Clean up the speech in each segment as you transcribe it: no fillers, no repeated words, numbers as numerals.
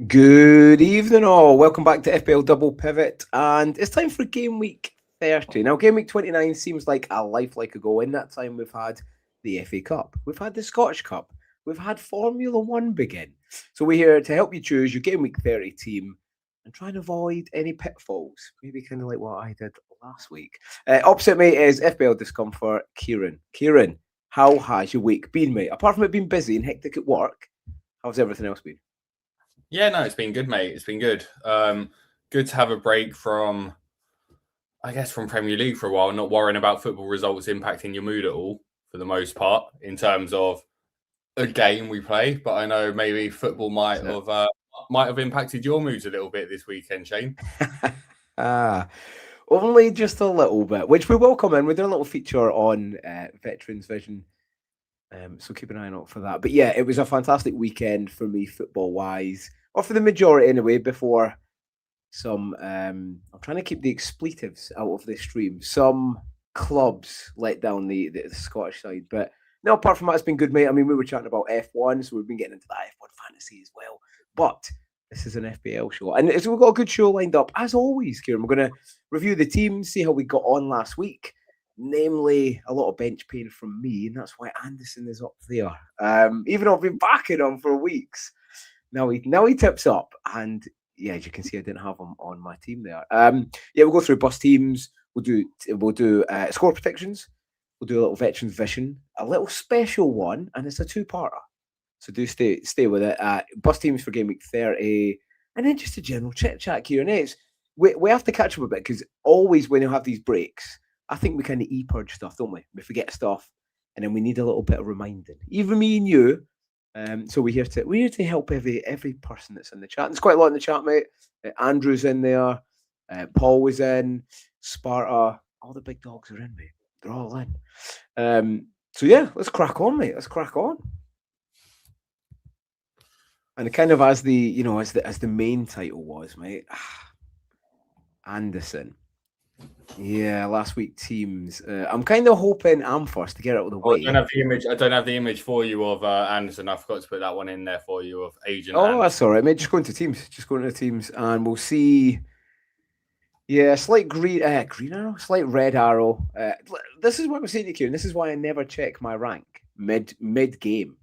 Good evening, all. Welcome back to FPL Double Pivot, and it's time for game week 30. Now, game week 29 seems like a lifelike ago. In that time, we've had the FA Cup, we've had the Scottish Cup, we've had Formula One begin. So, we're here to help you choose your game week 30 team and try and avoid any pitfalls. Maybe kind of like what I did last week. Opposite me is FPL Discomfort, Kieran. Kieran, how has your week been, mate? Apart from it being busy and hectic at work, how's everything else been? Yeah, no, it's been good, mate. It's been good. Good to have a break from Premier League for a while, not worrying about football results impacting your mood at all, for the most part, in terms of a game we play. But I know maybe football might have impacted your moods a little bit this weekend, Shane. Only just a little bit, which we will come in. We're doing a little feature on Veterans Vision. So keep an eye out for that. But yeah, it was a fantastic weekend for me, football-wise, or for the majority anyway, before some, I'm trying to keep the expletives out of this stream. Some clubs let down the Scottish side. But no, apart from that, it's been good, mate. I mean, we were chatting about F1, so we've been getting into that F1 fantasy as well. But this is an FPL show. And we've got a good show lined up. As always, Kieran, we're going to review the team, see how we got on last week. Namely, a lot of bench pain from me, and that's why Anderson is up there. Even though I've been backing him for weeks, now he tips up, and yeah, as you can see, I didn't have him on my team there. Yeah, we'll go through bus teams. We'll do score predictions. We'll do a little veterans vision, a little special one, and it's a two-parter. So do stay with it. Bus teams for game week 30, and then just a general chit chat Q&A. We have to catch up a bit because always when you have these breaks, I think we kind of e-purge stuff, don't we? We forget stuff, and then we need a little bit of reminding. Even me and you. So we're here to help every person that's in the chat. There's quite a lot in the chat, mate. Andrew's in there. Paul was in. Sparta. All the big dogs are in, mate. They're all in. So yeah, let's crack on, mate. Let's crack on. And kind of as the main title was, mate. Anderson. Yeah, last week teams. I'm kind of hoping I'm first to get out of the way. I don't have the image for you of Anderson. I forgot to put that one in there for you of Agent. Oh, Anderson. That's all right, mate. Just go into teams, and we'll see. Yeah, slight green arrow, slight red arrow. This is what I'm saying to you, and this is why I never check my rank mid game,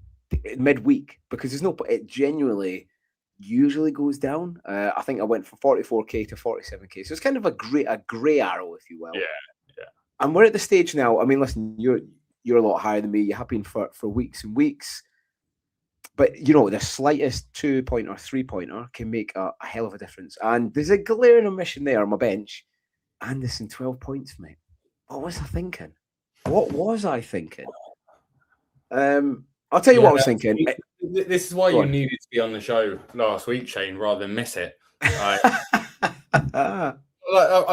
mid-week, because it genuinely usually goes down. I think I went from 44k to 47k, so it's kind of a grey arrow, if you will. Yeah. And we're at the stage now. I mean, listen, you're a lot higher than me. You have been for weeks and weeks, but the slightest 2-pointer, 3-pointer can make a hell of a difference. And there's a glaring omission there on my bench. Anderson, 12 points, mate. What was I thinking? I'll tell you what I was thinking. This is why you needed to be on the show last week, Shane, rather than miss it. I'm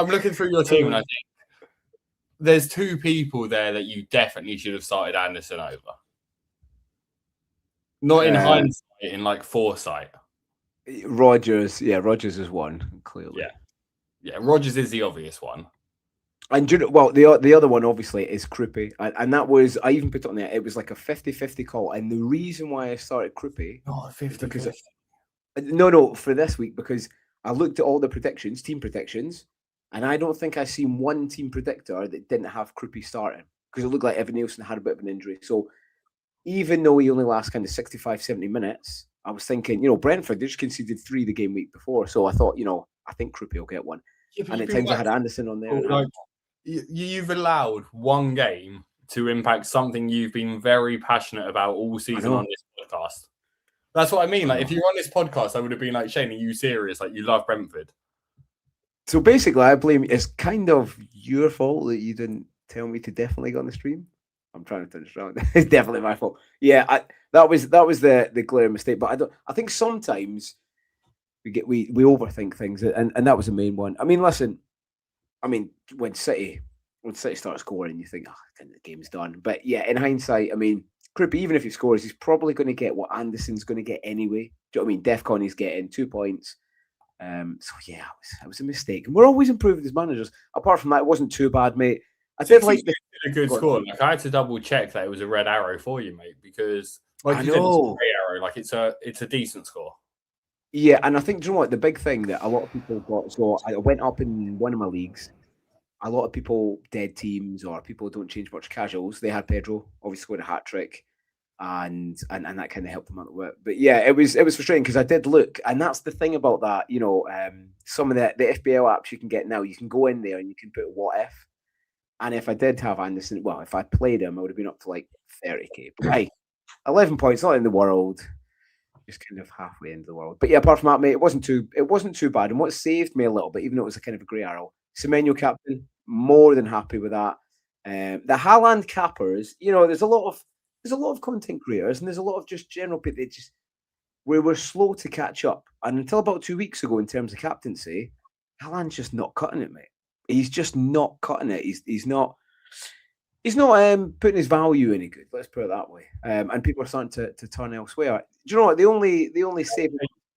looking through your team, and I think there's two people there that you definitely should have started Anderson over. Not in hindsight, in like foresight. Rodgers is one, clearly. Yeah, Rodgers is the obvious one. And the other one obviously is Krippy, and that was, I even put it on there. It was like a 50-50 call, and the reason why I started Krippy, for this week, because I looked at all the team predictions, and I don't think I've seen one team predictor that didn't have Krippy starting, because it looked like Evan Nielsen had a bit of an injury. So even though he only lasts kind of 65-70 minutes, I was thinking, Brentford, they just conceded 3 the game week before, so I thought, I think Krippy will get one. And at times I had Anderson on there. You've allowed one game to impact something you've been very passionate about all season on this podcast. That's what I mean. Like, if you were on this podcast, I would have been like, Shane, are you serious? Like, you love Brentford. So basically, I blame it's kind of your fault that you didn't tell me to definitely go on the stream. I'm trying to turn this around. It's definitely my fault. Yeah, that was the glaring mistake. But I think sometimes we overthink things, and that was the main one. I mean, listen. When City start scoring, you think, the game's done. But yeah, in hindsight, I mean, Krippy, even if he scores, he's probably going to get what Anderson's going to get anyway. Do you know what I mean? Defcon, he's getting 2 points. So yeah, it was a mistake. And we're always improving as managers. Apart from that, it wasn't too bad, mate. I did like a good score. Like, I had to double check that it was a red arrow for you, mate, because like you said, it's a grey arrow. Like, it's a decent score. Yeah, and I think, do you know what, the big thing that a lot of people got, so I went up in one of my leagues. A lot of people, dead teams or people who don't change much casuals, they had Pedro, obviously scored a hat trick, and that kind of helped them out a bit. But yeah, it was frustrating because I did look, and that's the thing about that, some of the FPL apps you can get now, you can go in there and you can put what if. And if I did have Anderson, well, if I played him, I would have been up to like 30k. But hey, 11 points, not in the world, just kind of halfway into the world. But yeah, apart from that, mate, it wasn't too bad. And what saved me a little bit, even though it was a kind of a grey arrow, Semenyo captain, more than happy with that. The Haaland cappers, there's a lot of content creators and there's a lot of just general people. We were slow to catch up, and until about 2 weeks ago, in terms of captaincy, Haaland's just not cutting it, mate. He's just not cutting it. He's not. He's not putting his value any good. Let's put it that way. And people are starting to turn elsewhere. Do you know what? The only save.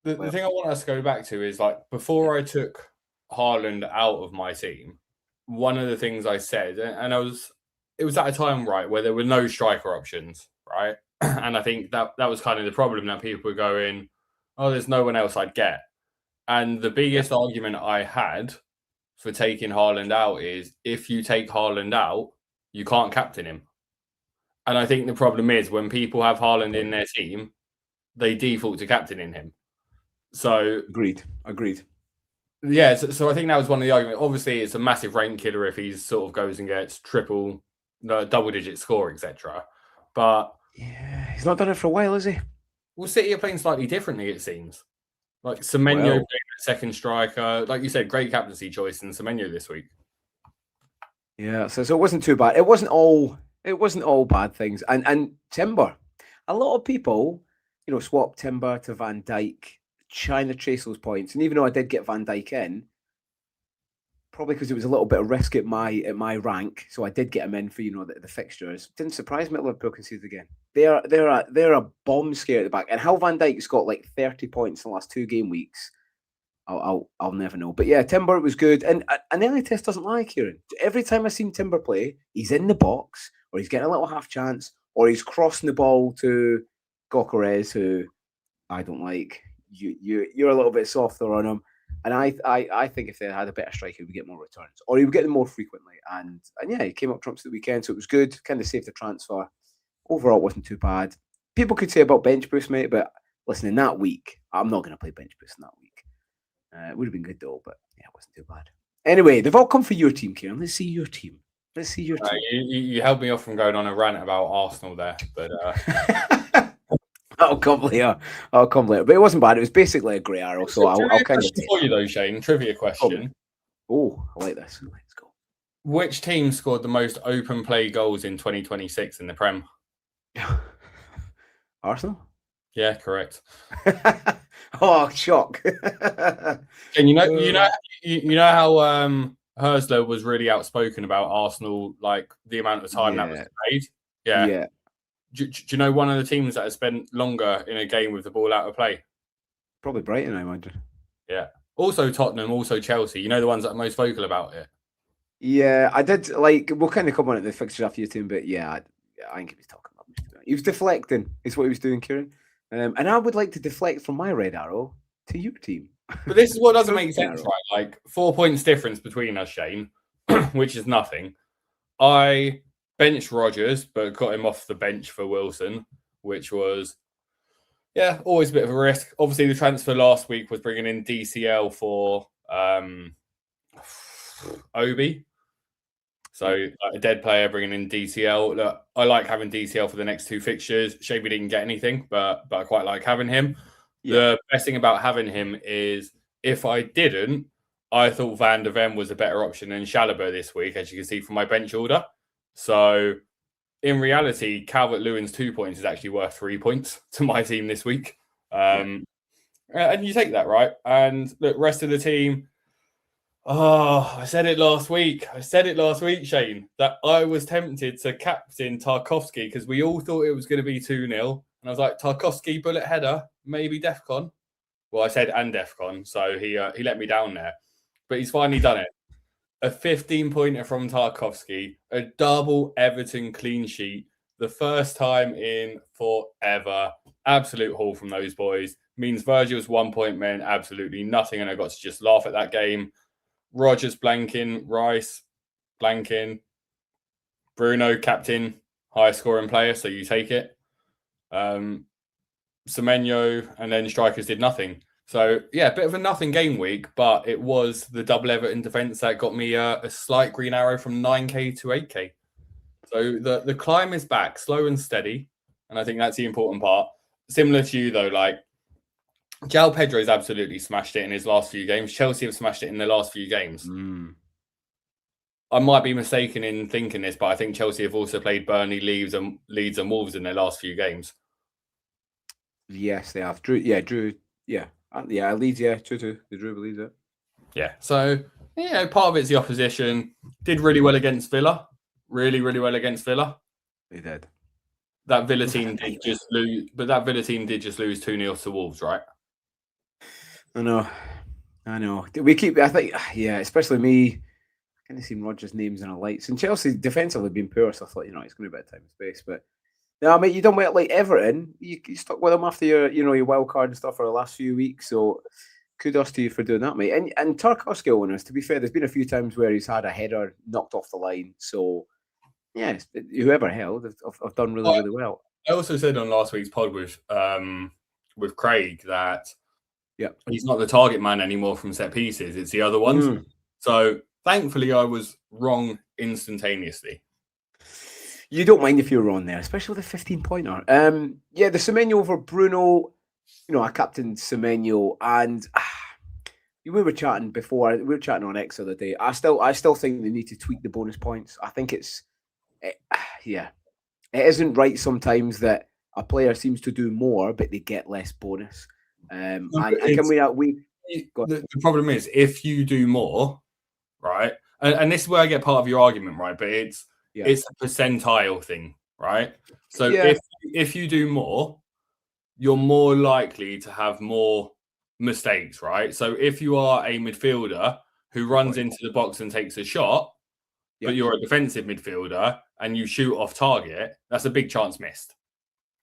The thing I want us to go back to is like before I took Haaland out of my team, one of the things I said, and it was at a time, right, where there were no striker options, right? And I think that was kind of the problem, that people were going, oh, there's no one else I'd get. And the biggest argument I had for taking Haaland out is if you take Haaland out, you can't captain him. And I think the problem is when people have Haaland in their team, they default to captaining him. So agreed. Yeah, so I think that was one of the arguments. Obviously, it's a massive rank killer if he sort of goes and gets double-digit score, etc. But yeah, he's not done it for a while, is he? Well, City are playing slightly differently, it seems. Like Semenyo playing second striker, like you said, great captaincy choice in Semenyo this week. Yeah, so it wasn't too bad. It wasn't all bad things. And Timber, a lot of people, swap Timber to Van Dijk, trying to trace those points. And even though I did get Van Dijk in, probably because it was a little bit of risk at my rank, so I did get him in for the fixtures. Didn't surprise me that Liverpool conceded again. They're a bomb scare at the back, and how Van Dijk's got like 30 points in the last 2 game weeks, I'll never know. But yeah, Timber was good, and the eye test doesn't lie, Kieran. Every time I've seen Timber play, he's in the box, or he's getting a little half chance, or he's crossing the ball to Gyökeres, who I don't like. You're a little bit softer on him. And I think if they had a better striker, he would get more returns, or he would get them more frequently. And yeah, he came up trumps at the weekend, so it was good. Kind of saved the transfer. Overall, it wasn't too bad. People could say about bench boost, mate, but listen, in that week, I'm not going to play bench boost in that week. It would have been good though, but yeah, it wasn't too bad. Anyway, they've all come for your team, Kieran. Let's see your team. You held me off from going on a rant about Arsenal there, but. I'll come later. But it wasn't bad. It was basically a grey arrow. So I'll kind of for you though, Shane. Trivia question. Oh, I like this. Let's go. Which team scored the most open play goals in 2026 in the Prem? Arsenal. Yeah, correct. Oh, shock! And you know how Hersler was really outspoken about Arsenal, like the amount of time that was played. Yeah. Do you know one of the teams that has spent longer in a game with the ball out of play? Probably Brighton, I imagine. Yeah. Also Tottenham, also Chelsea. You know the ones that are most vocal about it? Yeah, I did. We'll kind of come on at the fixtures after your team, but yeah, I think he was talking about it. He was deflecting, is what he was doing, Kieran. And I would like to deflect from my red arrow to your team. But this is what doesn't make sense, right? Like 4 points difference between us, Shane, which is nothing. I benched Rodgers, but got him off the bench for Wilson, which was, always a bit of a risk. Obviously, the transfer last week was bringing in DCL for Obi. So a dead player bringing in DCL. Look, I like having DCL for the next 2 fixtures. Shame we didn't get anything, but I quite like having him. Yeah. The best thing about having him is if I didn't, I thought Van der Ven was a better option than Chalobah this week, as you can see from my bench order. So in reality, Calvert-Lewin's 2 points is actually worth 3 points to my team this week. And you take that, right? And the rest of the team, I said it last week, Shane, that I was tempted to captain Tarkowski because we all thought it was going to be 2-0. And I was like, Tarkowski, bullet header, maybe DEFCON. Well, I said and DEFCON, so he let me down there. But he's finally done it. A 15-pointer from Tarkowski, a double Everton clean sheet, the first time in forever. Absolute haul from those boys. Means Virgil's 1 point meant absolutely nothing, and I got to just laugh at that game. Rogers blanking, Rice blanking, Bruno captain, highest scoring player, so you take it. Semenyo and then strikers did nothing. So yeah, a bit of a nothing game week, but it was the double Everton defence that got me a slight green arrow from 9k to 8k. So the climb is back, slow and steady, and I think that's the important part. Similar to you though, like João Pedro's absolutely smashed it in his last few games. Chelsea have smashed it in their last few games. I might be mistaken in thinking this, but I think Chelsea have also played Burnley, Leeds, and Wolves in their last few games. Yes, they have. Leeds, 2-2. They drew with Leeds, Yeah. So, part of it's the opposition. Did really well against Villa. Really, really well against Villa. They did. That Villa team did just lose, but that Villa team did just lose 2-0 to Wolves, right? I know. We keep, I think, especially me, I kind of seen Rodgers' names in the lights. And Chelsea defensively been poor, so I thought, it's going to be a bit of time and space. But no, I mean, you done well like Everton. You stuck with them after your wild card and stuff for the last few weeks. So kudos to you for doing that, mate. And Tarkowski owners, to be fair, there's been a few times where he's had a header knocked off the line. So yeah, whoever held, I've done really, really well. I also said on last week's pod with Craig that he's not the target man anymore from set pieces. It's the other ones. So thankfully, I was wrong instantaneously. You don't mind if you're wrong there, especially with a 15-pointer. The Semenyo over Bruno, I captained Semenyo, and we were chatting before. We were chatting on X the other day. I still think they need to tweak the bonus points. I think it isn't right sometimes that a player seems to do more, but they get less bonus. The problem is if you do more, right? And this is where I get part of your argument, right? But it's a percentile thing, right? So if you do more, you're more likely to have more mistakes, right? So if you are a midfielder who runs into the box and takes a shot, but you're a defensive midfielder and you shoot off target, that's a big chance missed,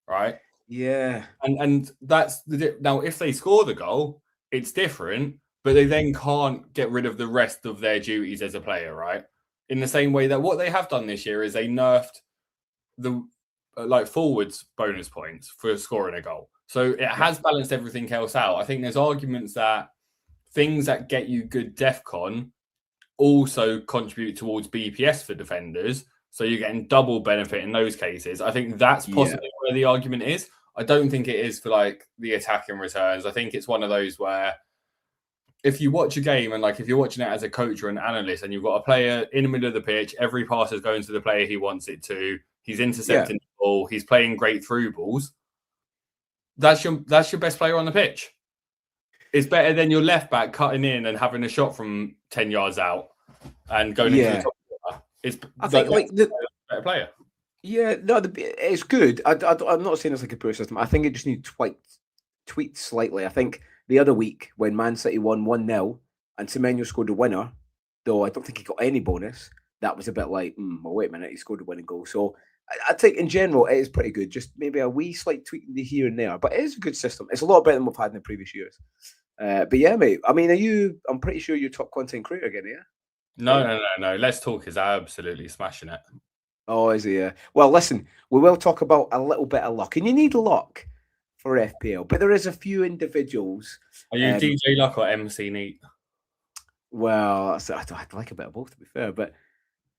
right? Yeah. And that's now if they score the goal, it's different, but they then can't get rid of the rest of their duties as a player, right? In the same way that what they have done this year is they nerfed the forwards bonus points for scoring a goal. So it has balanced everything else out. I think there's arguments that things that get you good DEFCON also contribute towards BPS for defenders. So you're getting double benefit in those cases. I think that's possibly where the argument is. I don't think it is for the attacking returns. I think it's one of those where if you watch a game and if you're watching it as a coach or an analyst and you've got a player in the middle of the pitch, every pass is going to the player he wants it to. He's intercepting the ball. He's playing great through balls. That's your best player on the pitch. It's better than your left back cutting in and having a shot from 10 yards out and going into the top corner. I think the better player. Yeah, no, it's good. I'm not saying it's like a poor system. I think it just needs tweaked slightly. I think the other week when Man City won 1-0 and Semenyo scored a winner, though I don't think he got any bonus, that was a bit like, well, wait a minute, he scored a winning goal. So I think in general it is pretty good. Just maybe a wee slight tweak here and there, but it is a good system. It's a lot better than we've had in the previous years. But yeah, mate. I mean, I'm pretty sure you're top content creator again, yeah? No. Let's Talk is absolutely smashing it. Oh, is he? Well, listen, we will talk about a little bit of luck, and you need luck for FPL, but there is a few individuals. Are you DJ Luck or MC Neat? Well, I'd like a bit of both, to be fair, but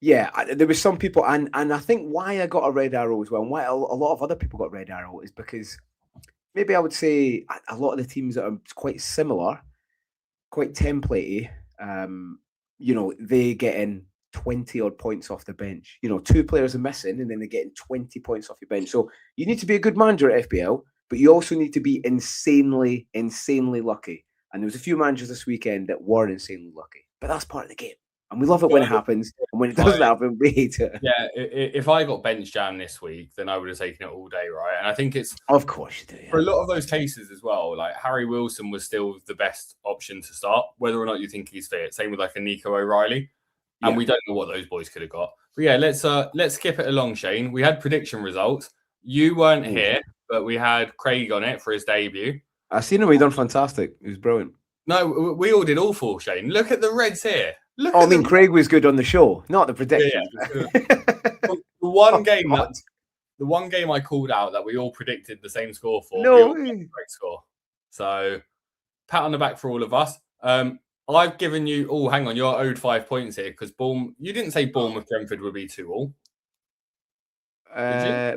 yeah, there was some people, and I think why I got a red arrow as well, and why a lot of other people got red arrow is because maybe I would say a lot of the teams that are quite similar, quite templatey, they get in 20 odd points off the bench. 2 players are missing and then they're getting 20 points off your bench. So you need to be a good manager at FPL, but you also need to be insanely, insanely lucky. And there was a few managers this weekend that were insanely lucky, but that's part of the game. And we love it when it happens. And when it doesn't happen, we hate it. Yeah, if I got bench jam this week, then I would have taken it all day, right? And I think it's... Of course you do, yeah. For a lot of those cases as well, Harry Wilson was still the best option to start, whether or not you think he's fit. Same with a Nico O'Reilly. and Yeah. we don't know what those boys could have got. But yeah, let's skip it along, Shane. We had prediction results. You weren't here, but we had Craig on it for his debut. I seen him. He done fantastic. He was brilliant. No, we all did awful, Shane. Look at the Reds here. Look I at mean, Craig was good on the show, not the predictions. Yeah. The one game the one game I called out that we all predicted the same score for, we all got the correct score. So pat on the back for all of us. I've given you. Oh, hang on, you're owed 5 points here because you didn't say Bournemouth Brentford would be 2-2.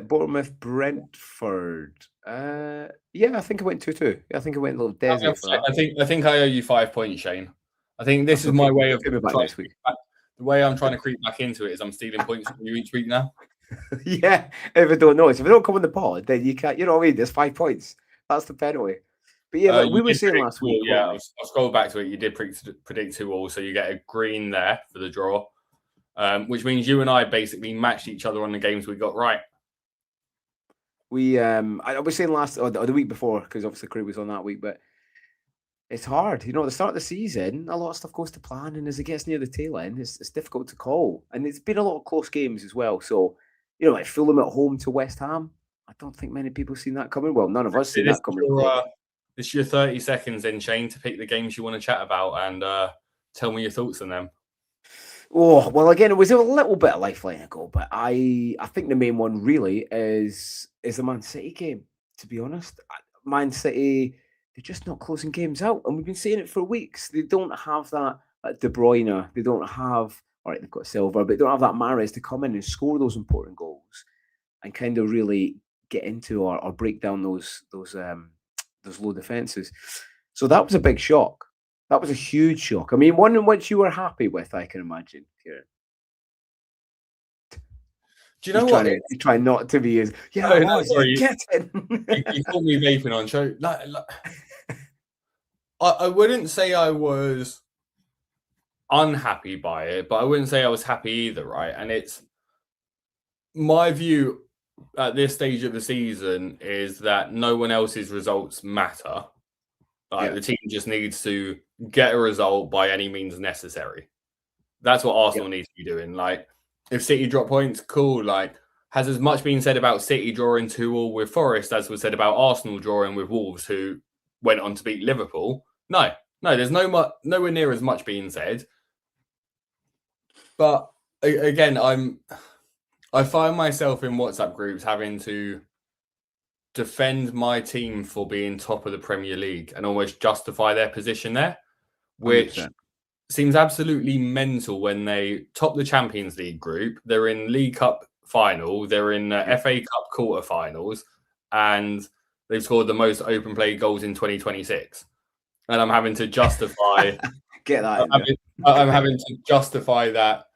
Bournemouth Brentford. Yeah, I think it went 2-2. I think it went a little desi for that. I think I owe you 5 points, Shane. I think this is my way of next week. The way I'm trying to creep back into it is I'm stealing points from you each week now. Yeah, if I don't notice, if I don't come on the pod, then you can't. You know what I mean? There's 5 points. That's the penalty. But yeah, we were saying last week. Yeah, I'll scroll back to it. You did predict 2-2, so you get a green there for the draw, which means you and I basically matched each other on the games we got right. I was saying or the week before, because obviously Craig was on that week, but it's hard. You know, at the start of the season, a lot of stuff goes to plan, and as it gets near the tail end, it's difficult to call. And it's been a lot of close games as well. So, you know, like Fulham at home to West Ham, I don't think many people seen that coming. Well, none of us seen that coming. This is your 30 seconds in, Shane, to pick the games you want to chat about and tell me your thoughts on them. Oh, well, again, it was a little bit of lifeline ago, but I think the main one really is the Man City game, to be honest. Man City, they're just not closing games out, and we've been saying it for weeks. They don't have that De Bruyne. They don't have, all right, they've got Silva, but they don't have that Mahrez to come in and score those important goals and kind of really get into or break down those low defenses. So that was a big shock. That was a huge shock. I mean, one in which you were happy with, I can imagine, Kieran. Do you know what? He's trying not to be as sorry. Get it. You caught me vaping on show. I wouldn't say I was unhappy by it, but I wouldn't say I was happy either, right? And it's my view at this stage of the season is that no one else's results matter. The team just needs to get a result by any means necessary. That's what Arsenal needs to be doing. Like, if City drop points, cool. Like, has as much been said about City drawing 2-2 with Forest as was said about Arsenal drawing with Wolves, who went on to beat Liverpool? No, there's nowhere near as much being said. But again, I find myself in WhatsApp groups having to defend my team for being top of the Premier League and almost justify their position there, which 100%. Seems absolutely mental when they top the Champions League group. They're in League Cup final, they're in FA Cup quarterfinals, and they've scored the most open play goals in 2026. And I'm having to justify get that. I'm having to justify that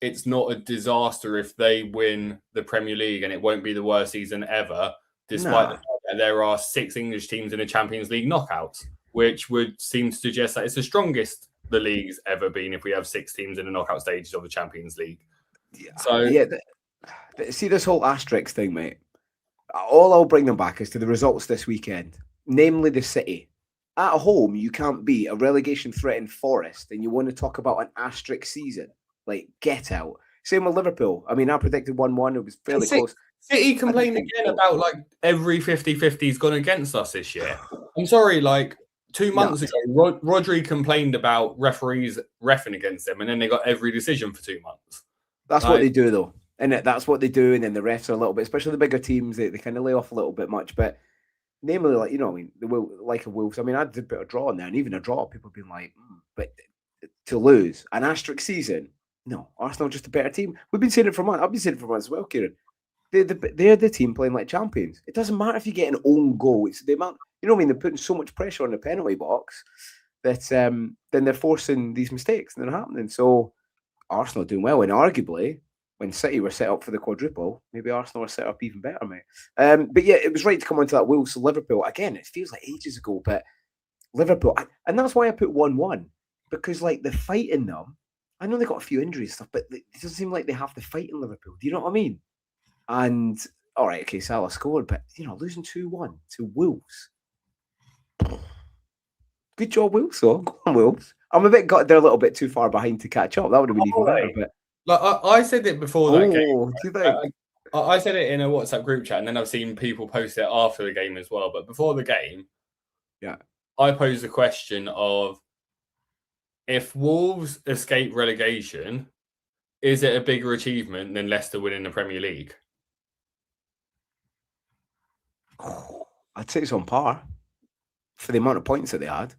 it's not a disaster if they win the Premier League and it won't be the worst season ever. Despite the fact that there are 6 English teams in the Champions League knockouts, which would seem to suggest that it's the strongest the league's ever been if we have 6 teams in the knockout stages of the Champions League. See this whole asterisk thing, mate. All I'll bring them back is to the results this weekend, namely the City. At home, you can't beat a relegation-threatened Forest, and you want to talk about an asterisk season. Like, get out. Same with Liverpool. I mean, I predicted 1-1. It was fairly close. City complained again about like every 50-50's gone against us this year. I'm sorry, like 2 months ago, Rodri complained about referees reffing against them, and then they got every decision for 2 months. That's what they do, though. And that's what they do. And then the refs are a little bit, especially the bigger teams, they kind of lay off a little bit much. But namely, like, you know, I mean, like a Wolves. I mean, I did a bit of draw in there, and even a draw, people have been like, but to lose an asterisk season, no, Arsenal just a better team. We've been saying it for months. I've been saying it for months as well, Kieran. They're the team playing like champions. It doesn't matter if you get an own goal. It's the amount, you know what I mean? They're putting so much pressure on the penalty box that then they're forcing these mistakes and they're happening. So Arsenal are doing well. And arguably, when City were set up for the quadruple, maybe Arsenal were set up even better, mate. But yeah, it was right to come onto that Wolves to Liverpool. Again, it feels like ages ago, but Liverpool, and that's why I put 1-1. Because like the fight in them, I know they got a few injuries and stuff, but it doesn't seem like they have to fight in Liverpool. Do you know what I mean? And all right, okay, Salah scored, but you know, losing 2-1 to Wolves. Good job, Wolves. So go on, Wolves. I'm a bit gutted they're a little bit too far behind to catch up. That would have been even better. But like I said it before that game. do you think? I said it in a WhatsApp group chat, and then I've seen people post it after the game as well. But before the game, Yeah, I posed the question of if Wolves escape relegation, is it a bigger achievement than Leicester winning the Premier League? I'd say it's on par for the amount of points that they had.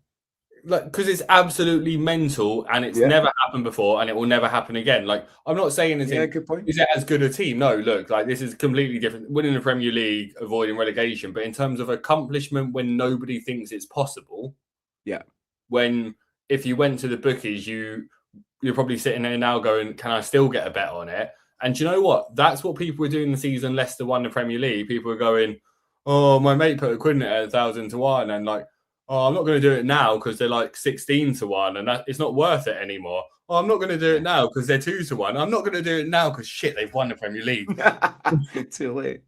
Like, because it's absolutely mental, and it's never happened before, and it will never happen again. Like, I'm not saying Good point. Is it as good a team? No, look, like this is completely different. Winning the Premier League, avoiding relegation, but in terms of accomplishment, when nobody thinks it's possible, when if you went to the bookies, you're probably sitting there now going, "Can I still get a bet on it?" And do you know what? That's what people were doing the season Leicester won the Premier League. People were going, "Oh, my mate put a quid in it at 1,000 to 1," and like, "Oh, I'm not going to do it now because they're like 16 to 1 and it's not worth it anymore. Oh, I'm not going to do it now because they're 2 to 1. I'm not going to do it now because shit, they've won the Premier League." Too late.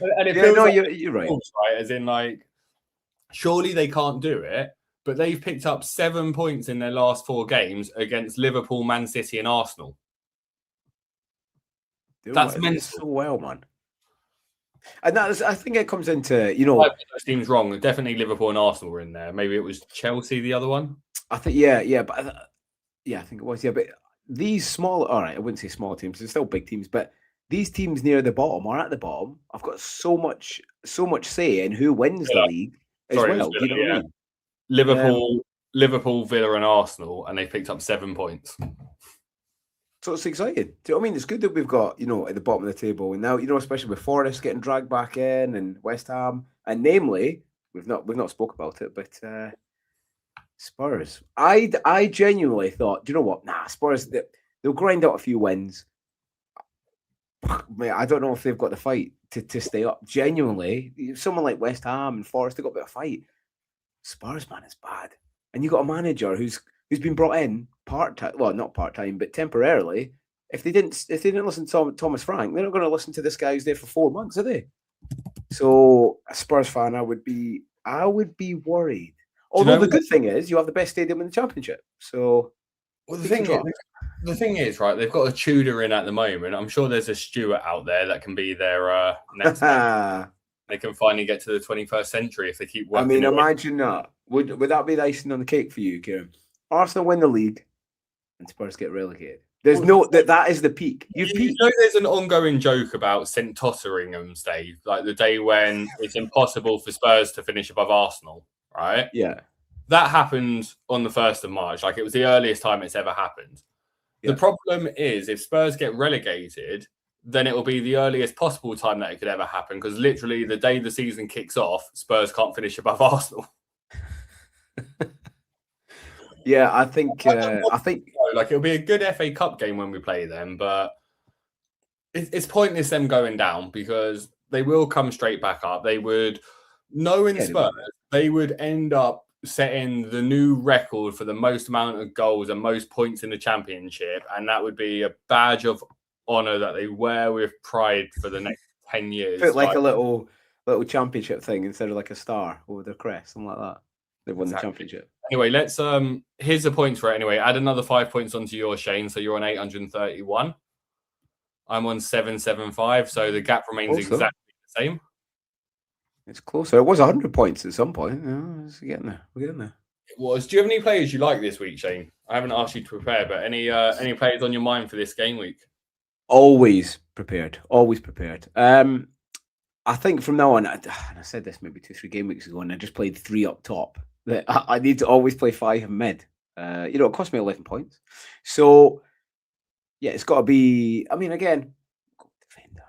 And it feels like you're right. As in, like, surely they can't do it, but they've picked up 7 points in their last 4 games against Liverpool, Man City, and Arsenal. That's mental. So well, man. And I think it comes into, I think those teams wrong. Definitely Liverpool and Arsenal were in there. Maybe it was Chelsea, the other one. I think, but I think it was, but these small, all right, I wouldn't say small teams, they're still big teams, but these teams near the bottom or at the bottom, I've got so much say in who wins the league as well. Do you know what I mean? Liverpool, Villa, and Arsenal, and they picked up 7 points. So it's exciting. Do you know what I mean? It's good that we've got, at the bottom of the table, and now, especially with Forest getting dragged back in and West Ham, and namely, we've not spoke about it, but Spurs. I genuinely thought, do you know what? Nah, Spurs, they'll grind out a few wins. Mate, I don't know if they've got the fight to stay up. Genuinely, someone like West Ham and Forest, they've got a bit of fight. Spurs, man, it's bad. And you got a manager who's been brought in part-time, well, not part-time, but temporarily. If they didn't listen to Thomas Frank, they're not going to listen to this guy who's there for 4 months, are they? So, a Spurs fan, I would be worried. Although the good thing is, you have the best stadium in the Championship. So, the thing is, right? They've got a Tudor in at the moment. I'm sure there's a Stuart out there that can be their next. They can finally get to the 21st century if they keep working. I mean, imagine that. Would that be the icing on the cake for you, Kieran? Arsenal win the league, and Spurs get relegated. There's that is the peak. You know, there's an ongoing joke about St Totteringham's Day, like the day when it's impossible for Spurs to finish above Arsenal, right? Yeah. That happened on the 1st of March. Like, it was the earliest time it's ever happened. Yeah. The problem is, if Spurs get relegated, then it will be the earliest possible time that it could ever happen, because literally the day the season kicks off, Spurs can't finish above Arsenal. Yeah, I think like, it'll be a good FA Cup game when we play them, but it's pointless them going down because they will come straight back up. They would, knowing Spurs, they would end up setting the new record for the most amount of goals and most points in the Championship, and that would be a badge of honor that they wear with pride for the next 10 years. Put like a little Championship thing instead of like a star over their crest, something like that. They've won the Championship. Anyway, let's here's the points for it. Anyway, add another 5 points onto your Shane, so you're on 831. I'm on 775, so the gap remains exactly the same. It's closer. It was 100 points at some point. We're getting there. It was. Do you have any players you like this week, Shane? I haven't asked you to prepare, but any players on your mind for this game week? Always prepared. I think from now on, and I said this maybe 2-3 game weeks ago, and I just played 3 up top. That I need to always play 5 in mid. It cost me 11 points. So, yeah, it's got to be. I mean, again, defenders.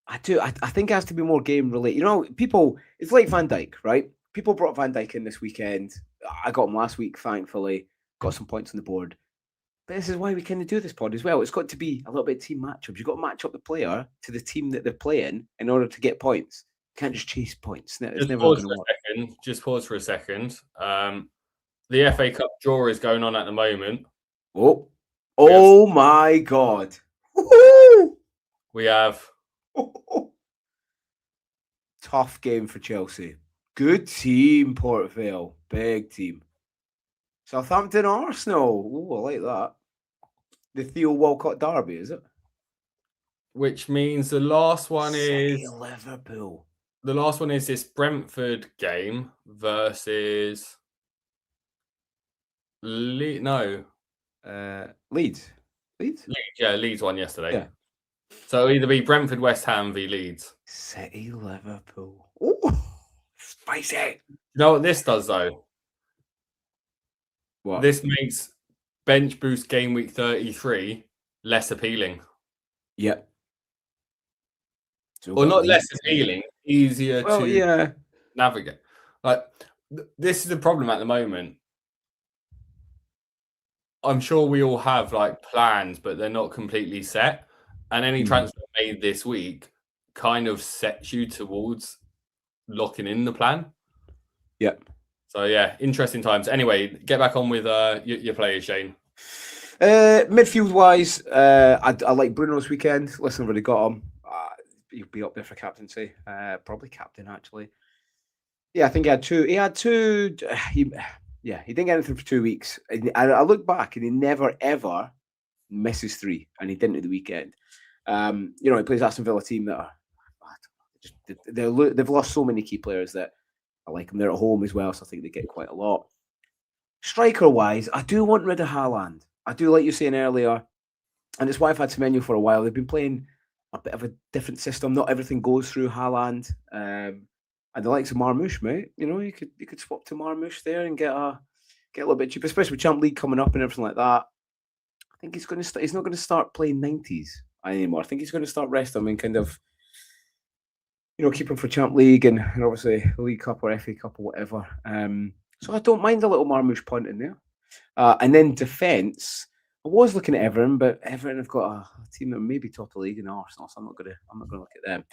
I think it has to be more game related. People. It's like Van Dijk, right? People brought Van Dijk in this weekend. I got him last week, thankfully. Got some points on the board. But this is why we kind of do this pod as well. It's got to be a little bit of team matchups. You've got to match up the player to the team that they're playing in order to get points. You can't just chase points. It's never going to work. Just pause for a second. The FA Cup draw is going on at the moment. Oh my God. We have tough game for Chelsea. Good team, Port Vale. Big team. Southampton, Arsenal. Oh, I like that. The Theo Walcott derby, is it? Which means the last one City, is Liverpool. the last one is this Brentford game versus Leeds. Leeds. Leeds won yesterday. Yeah. So it'll either be Brentford, West Ham v Leeds. City, Liverpool. Oh, spicy. You know what this does though? What? This makes bench boost game week 33 less appealing. Yep. Or not less appealing, easier to navigate. Like this is the problem at the moment. I'm sure we all have like plans, but they're not completely set. And any transfer made this week kind of sets you towards locking in the plan. Yep. So yeah, interesting times. Anyway, get back on with your players, Shane. Midfield wise, I like Bruno's weekend. Listen, I've already got him. He'll be up there for captaincy. Probably captain actually. Yeah, I think he had two. He didn't get anything for 2 weeks. And I look back and he never ever misses 3, and he didn't at the weekend. He plays Aston Villa team that are they've lost so many key players that I like them. They're at home as well, so I think they get quite a lot. Striker wise, I do want rid of Haaland. I do like you saying earlier, and it's why I've had Semenyo for a while. They've been playing a bit of a different system. Not everything goes through Haaland. And the likes of Marmoush, mate. You could swap to Marmoush there and get a little bit cheap, especially with Champ League coming up and everything like that. I think he's not going to start playing 90s anymore. I think he's going to start resting him and kind of, keep him for Champ League and obviously League Cup or FA Cup or whatever. So I don't mind a little Marmoush punt in there. And then defence, I was looking at Everton, but Everton have got a team that may be top of the league in Arsenal, so I'm not gonna look at them.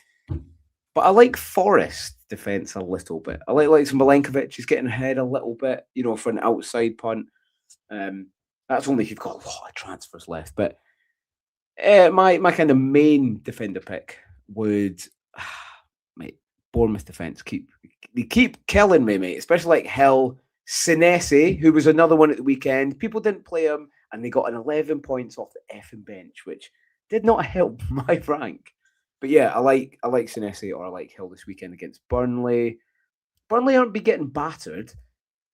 But I like Forest defence a little bit. I like some Milenkovic. He's getting ahead a little bit, for an outside punt. That's only if you've got a lot of transfers left. But my kind of main defender pick would, mate, Bournemouth defence keep killing me, mate. Especially like Hill, Senesi, who was another one at the weekend. People didn't play him, and they got an 11 points off the effing bench, which did not help my rank. But yeah, I like Senesi or I like Hill this weekend against Burnley. Burnley aren't be getting battered,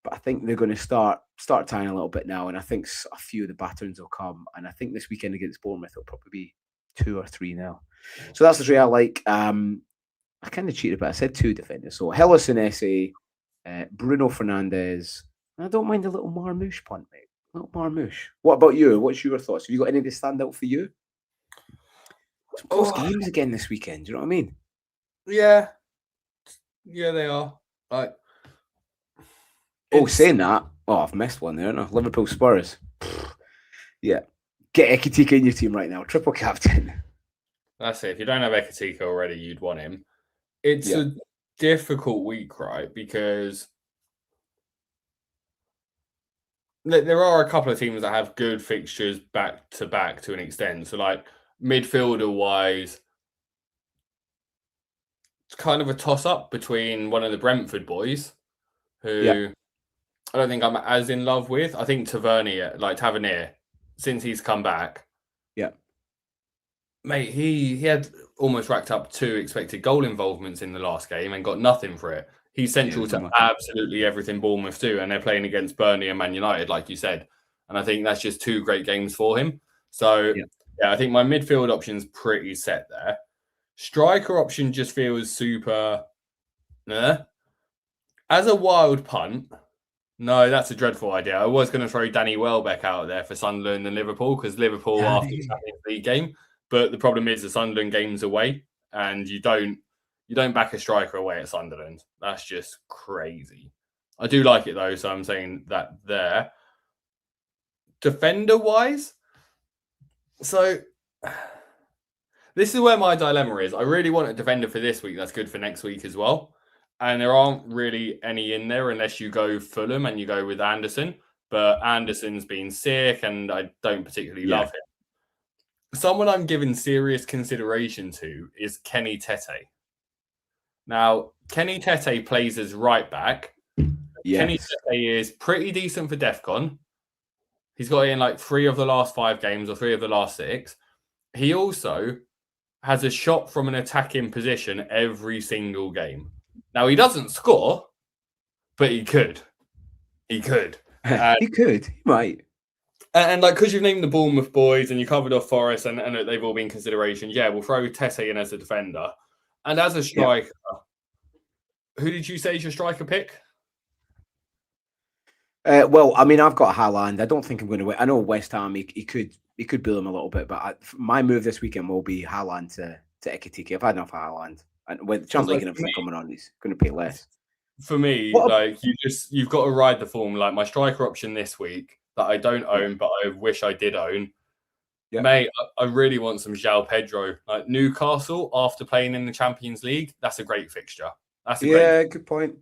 but I think they're going to start tying a little bit now, and I think a few of the batterings will come. And I think this weekend against Bournemouth it'll probably be 2 or 3-0. So that's the three I like. I kind of cheated, but I said 2 defenders. So Hill or Senesi, Bruno Fernandes. I don't mind a little Marmoush punt, mate. Little Marmoush. What about you? What's your thoughts? Have you got any to stand out for you? Some close games again this weekend. Do you know what I mean? Yeah, they are. Saying that. I've missed one there. No, Liverpool Spurs. Yeah, get Ekitika in your team right now. Triple captain. That's it. If you don't have Ekitika already, you'd want him. It's a difficult week, right? Because there are a couple of teams that have good fixtures back to back to an extent. So, like midfielder wise, it's kind of a toss up between one of the Brentford boys, who I don't think I'm as in love with. I think Tavernier, since he's come back, mate, he had almost racked up 2 expected goal involvements in the last game and got nothing for it. He's central to absolutely everything Bournemouth do, and they're playing against Burnley and Man United, like you said. And I think that's just 2 great games for him. So, I think my midfield option's pretty set there. Striker option just feels super... As a wild punt, no, that's a dreadful idea. I was going to throw Danny Welbeck out there for Sunderland and Liverpool, because Liverpool after the Champions League game. But the problem is the Sunderland game's away, and you don't back a striker away at Sunderland. That's just crazy. I do like it though, so I'm saying that there. Defender-wise, so this is where my dilemma is. I really want a defender for this week that's good for next week as well. And there aren't really any in there unless you go Fulham and you go with Anderson. But Anderson's been sick and I don't particularly love him. Someone I'm giving serious consideration to is Kenny Tete. Now, Kenny Tete plays as right back. Kenny Yes. Tete is pretty decent for DEFCON. He's got in like 3 of the last 5 games or 3 of the last 6. He also has a shot from an attacking position every single game. Now, he doesn't score, but he could. He could. He could. He might. And like, because you've named the Bournemouth boys and you covered off Forest and they've all been considerations, yeah, we'll throw Tete in as a defender. And as a striker, who did you say is your striker pick? Well, I mean, I've got Haaland. I don't think I'm going to win. I know West Ham, he could bill him a little bit, but my move this weekend will be Haaland to Ekitike. I've had enough of Haaland. And with the Champions League and everything coming on, he's going to pay less. For me, like you've got to ride the form. Like my striker option this week that I don't own, but I wish I did own. Yeah. Mate, I really want some João Pedro. Like Newcastle after playing in the Champions League, that's a great fixture. That's a good point.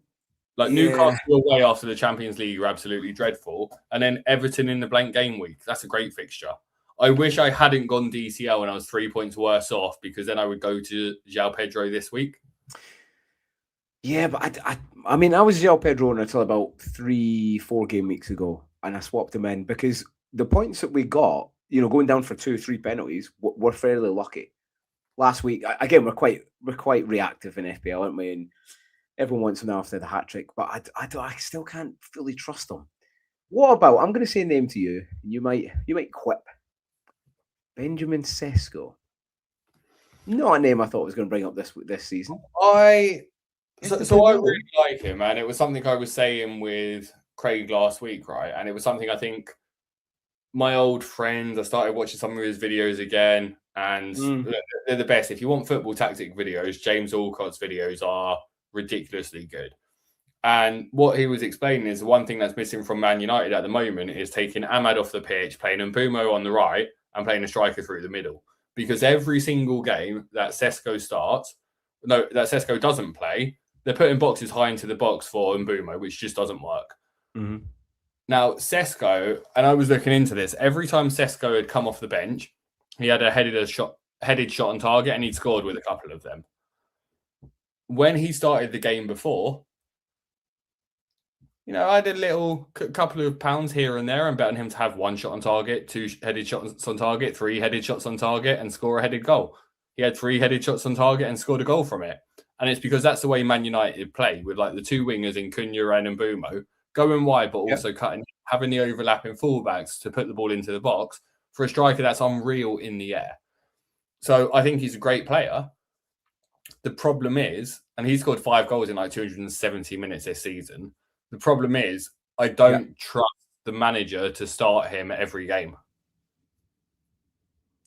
Like Newcastle away after the Champions League are absolutely dreadful, and then Everton in the blank game week. That's a great fixture. I wish I hadn't gone DCL and I was 3 points worse off, because then I would go to João Pedro this week. Yeah, but I mean, I was João Pedro until about 3-4 game weeks ago, and I swapped him in because the points that we got, going down for 2-3 penalties, were fairly lucky. Last week, again, we're quite reactive in FPL, aren't we? And everyone wants him after the hat trick, but I still can't fully trust him. What about? I'm going to say a name to you. You might quip. Benjamin Sesko. Not a name I thought was going to bring up this season. I really like him, and it was something I was saying with Craig last week, right? And it was something I think my old friends, I started watching some of his videos again, and they're the best. If you want football tactic videos, James Alcott's videos are ridiculously good. And what he was explaining is the one thing that's missing from Man United at the moment is taking Ahmad off the pitch, playing Mbumo on the right, and playing a striker through the middle. Because every single game that Sesko doesn't play, they're putting boxes high into the box for Mbumo, which just doesn't work. Mm-hmm. Now, Sesko, and I was looking into this, every time Sesko had come off the bench, he had a headed shot on target, and he'd scored with a couple of them. When he started the game before, I had a little couple of pounds here and there and betting him to have 1 shot on target, 2 headed shots on target, 3 headed shots on target, and score a headed goal. He had 3 headed shots on target and scored a goal from it. And it's because that's the way Man United play, with like the 2 wingers in Cunha and Mbumo going wide, but also having the overlapping fullbacks to put the ball into the box for a striker that's unreal in the air. So I think he's a great player. The problem is, and he scored 5 goals in like 270 minutes this season. The problem is, I don't trust the manager to start him every game.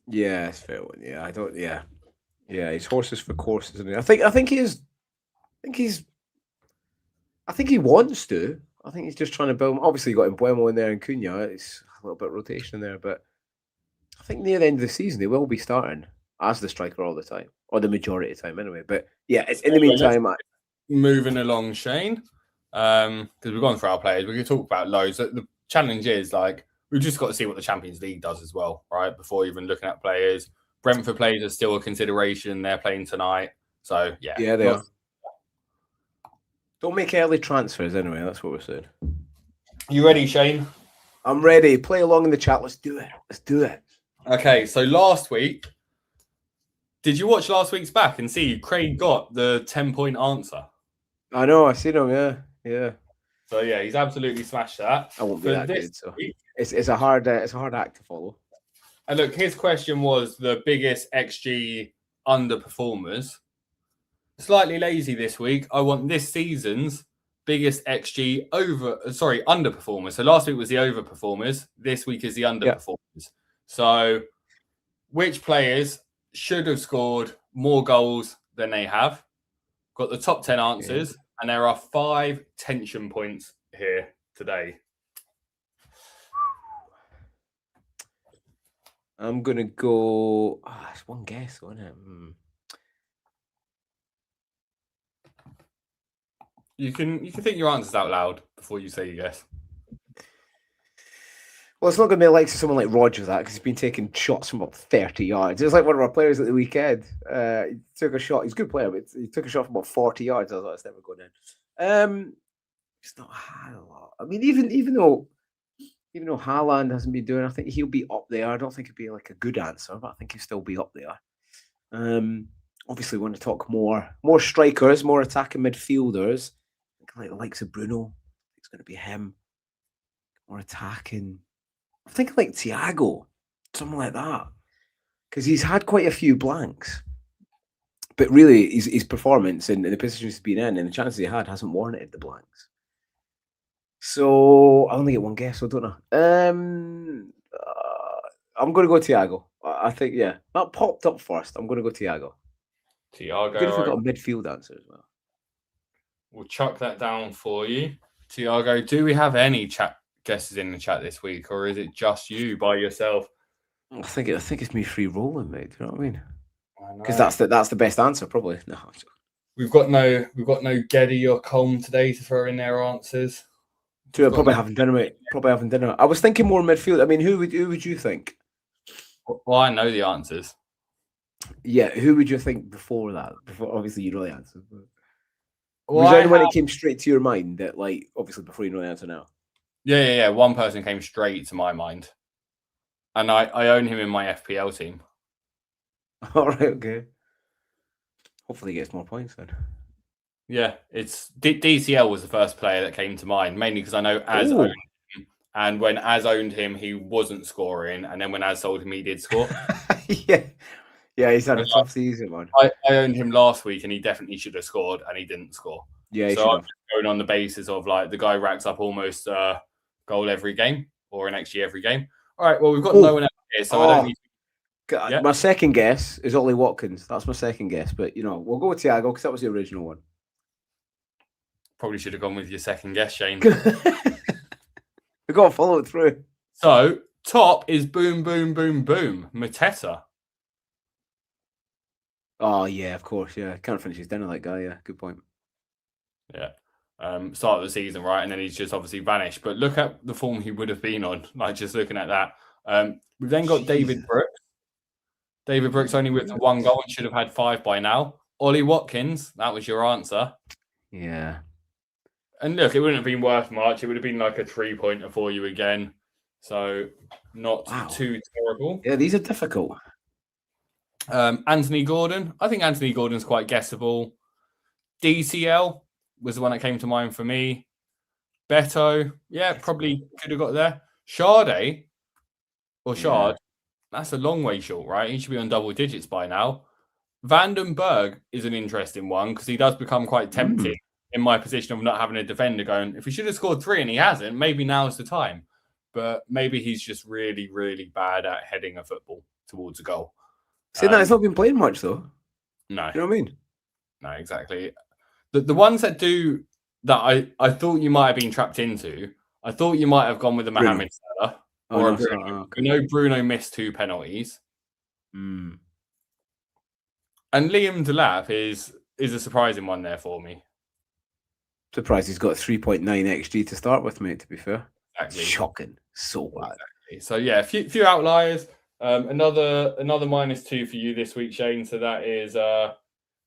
Yeah, it's fair one. Yeah, I don't. Yeah, he's horses for courses, isn't he? I think he is. I think he wants to. I think he's just trying to build. Obviously, you got Mbuemo in there and Cunha. It's a little bit of rotation there, but I think near the end of the season they will be starting as the striker all the time, or the majority of the time anyway. But yeah, it's in the meantime. Moving along, Shane. Because we've gone through our players, we could talk about loads. The challenge is we've just got to see what the Champions League does as well, right? Before even looking at players. Brentford players are still a consideration. They're playing tonight, so yeah, they are. Don't make early transfers anyway. That's what we're saying. You ready, Shane? I'm ready. Play along in the chat. Let's do it. Okay, so last week, did you watch last week's back and see Craig got the 10-point answer? I know. I seen him. Yeah. So yeah, he's absolutely smashed that. I won't be that good. So it's a hard act to follow. And look, his question was the biggest XG underperformers. Slightly lazy this week. I want this season's biggest XG underperformers. So last week was the overperformers. This week is the underperformers. Yeah. So which players should have scored more goals than they have? Got the top 10 answers. Yeah. And there are 5 tension points here today. I'm going to go... it's one guess, isn't it? You can think your answers out loud before you say your guess. Well, it's not going to be like someone like Roger that because he's been taking shots from about 30 yards. It's like one of our players at the weekend. He took a shot. He's a good player, but he took a shot from about 40 yards. I was like, it's never going in. It's not had a lot. I mean, even though Haaland hasn't been doing, I think he'll be up there. I don't think it'd be like a good answer, but I think he'll still be up there. Obviously, we want to talk more strikers, more attacking midfielders, like the likes of Bruno. It's going to be him. More attacking. I think like Thiago, something like that, because he's had quite a few blanks. But really, his performance and the positions he's been in and the chances he had hasn't warranted the blanks. So I only get one guess, so I don't know. I'm going to go Thiago. I think, yeah, that popped up first. I'm going to go Thiago. Thiago. Good if we got a midfield answer as well. We'll chuck that down for you. Thiago, do we have any chat guesses in the chat this week, or is it just you by yourself? I think it's me free rolling, mate. Do you know what I mean? Because that's the best answer, probably. No, we've got no Geddy or Colm today to throw in their answers. True, probably having dinner, mate. Probably having dinner. I was thinking more midfield. I mean, who would you think? Well, I know the answers. Yeah, who would you think before that? Before, obviously, you know the answer. But... was there anyone that came straight to your mind that, like, obviously before you know the answer now? Yeah. One person came straight to my mind, and I own him in my FPL team. All right, okay. Hopefully, he gets more points then. Yeah, it's DCL was the first player that came to mind, mainly because I know Az owned him, and when Az owned him, he wasn't scoring, and then when Az sold him, he did score. Yeah, he's had a tough season, man. I owned him last week, and he definitely should have scored, and he didn't score. Yeah, so I'm going on the basis of like the guy racks up almost a goal every game or an XG every game. All right, well we've got no one else here, so I don't need. God, my second guess is Ollie Watkins. That's my second guess, but we'll go with Thiago because that was the original one. Probably should have gone with your second guess, Shane. We got to follow it through. So top is boom, Mateta. Oh yeah, of course. Yeah, can't finish his dinner, that guy. Yeah, good point. Yeah, start of the season, right, and then he's just obviously vanished. But look at the form he would have been on. Like just looking at that. We've then got David Brooks. David Brooks only with one goal and should have had 5 by now. Ollie Watkins, that was your answer. Yeah. And look, it wouldn't have been worth much. It would have been like a 3-pointer for you again. So not too terrible. Yeah, these are difficult. Anthony Gordon. I think Anthony Gordon's quite guessable. DCL was the one that came to mind for me. Beto. Yeah, probably could have got there. Shard. That's a long way short, right? He should be on double digits by now. Vandenberg is an interesting one because he does become quite tempting in my position of not having a defender going, if he should have scored 3 and he hasn't, maybe now's the time. But maybe he's just really, really bad at heading a football towards a goal. See, he's not been playing much, though. No. You know what I mean? No, exactly. The ones that do that I thought you might have been trapped into, I thought you might have gone with the Mohamed Salah. Bruno. I know Bruno missed 2 penalties. And Liam Delap is a surprising one there for me. Surprised he's got 3.9 XG to start with, mate, to be fair. Exactly. Shocking. So bad. Exactly. So, yeah, a few outliers. Another -2 for you this week, Shane. So that is...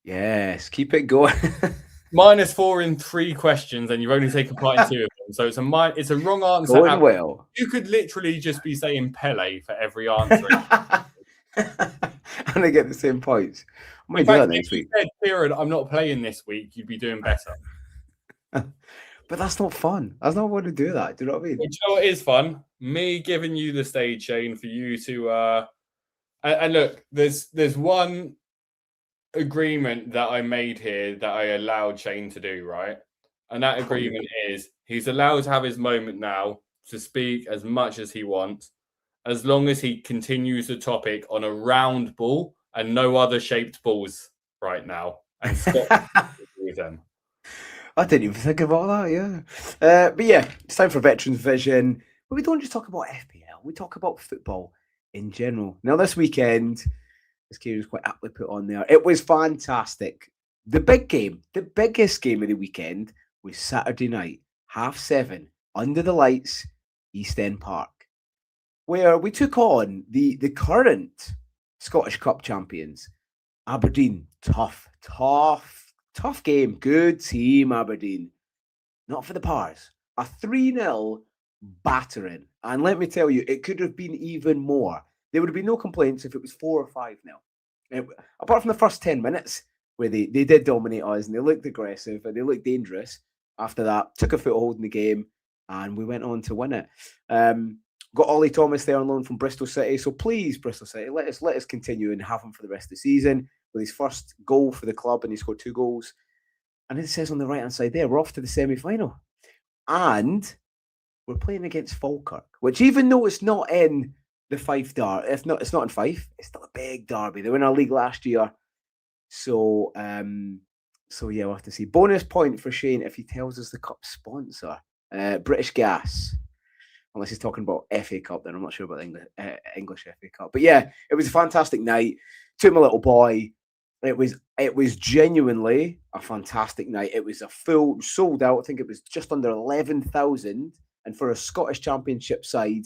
yes, keep it going. -4 in 3 questions, and you've only taken part in 2 of them. So it's a wrong answer. Going well. You could literally just be saying Pele for every answer. And I get the same points. I might do that next week. If you said, I'm not playing this week, you'd be doing better. But that's not fun. That's not want to do that. Do you know what I mean? Well, do you know what is fun? Me giving you the stage, Shane, for you to... And look, there's one agreement that I made here that I allowed Shane to do, right? And that agreement is he's allowed to have his moment now to speak as much as he wants, as long as he continues the topic on a round ball and no other shaped balls right now. And stop with them. I didn't even think about that, yeah. But yeah, it's time for Veterans Vision. But we don't just talk about FPL, we talk about football in general. Now, this weekend, as Kieran was quite aptly put on there, it was fantastic. The big game, the biggest game of the weekend was Saturday night, 7:30, under the lights, East End Park. where we took on the current Scottish Cup champions, Aberdeen. Tough game. Good team, Aberdeen. Not for the Pars. A 3-0 battering. And let me tell you, it could have been even more. There would have been no complaints if it was 4 or 5-0. Apart from the first 10 minutes, where they did dominate us and they looked aggressive and they looked dangerous. After that, took a foothold in the game and we went on to win it. Got Ollie Thomas there on loan from Bristol City. So please, Bristol City, let us continue and have him for the rest of the season with his first goal for the club, and he scored 2 goals. And it says on the right-hand side there, we're off to the semi-final. And we're playing against Falkirk, which even though it's not in the Fife Derby, it's not in Fife, it's still a big derby. They won our league last year. So yeah, we'll have to see. Bonus point for Shane if he tells us the cup sponsor. British Gas. Unless he's talking about FA Cup, then I'm not sure about the English FA Cup. But yeah, it was a fantastic night. Took my little boy. It was genuinely a fantastic night. It was a full sold out. I think it was just under 11,000, and for a Scottish Championship side,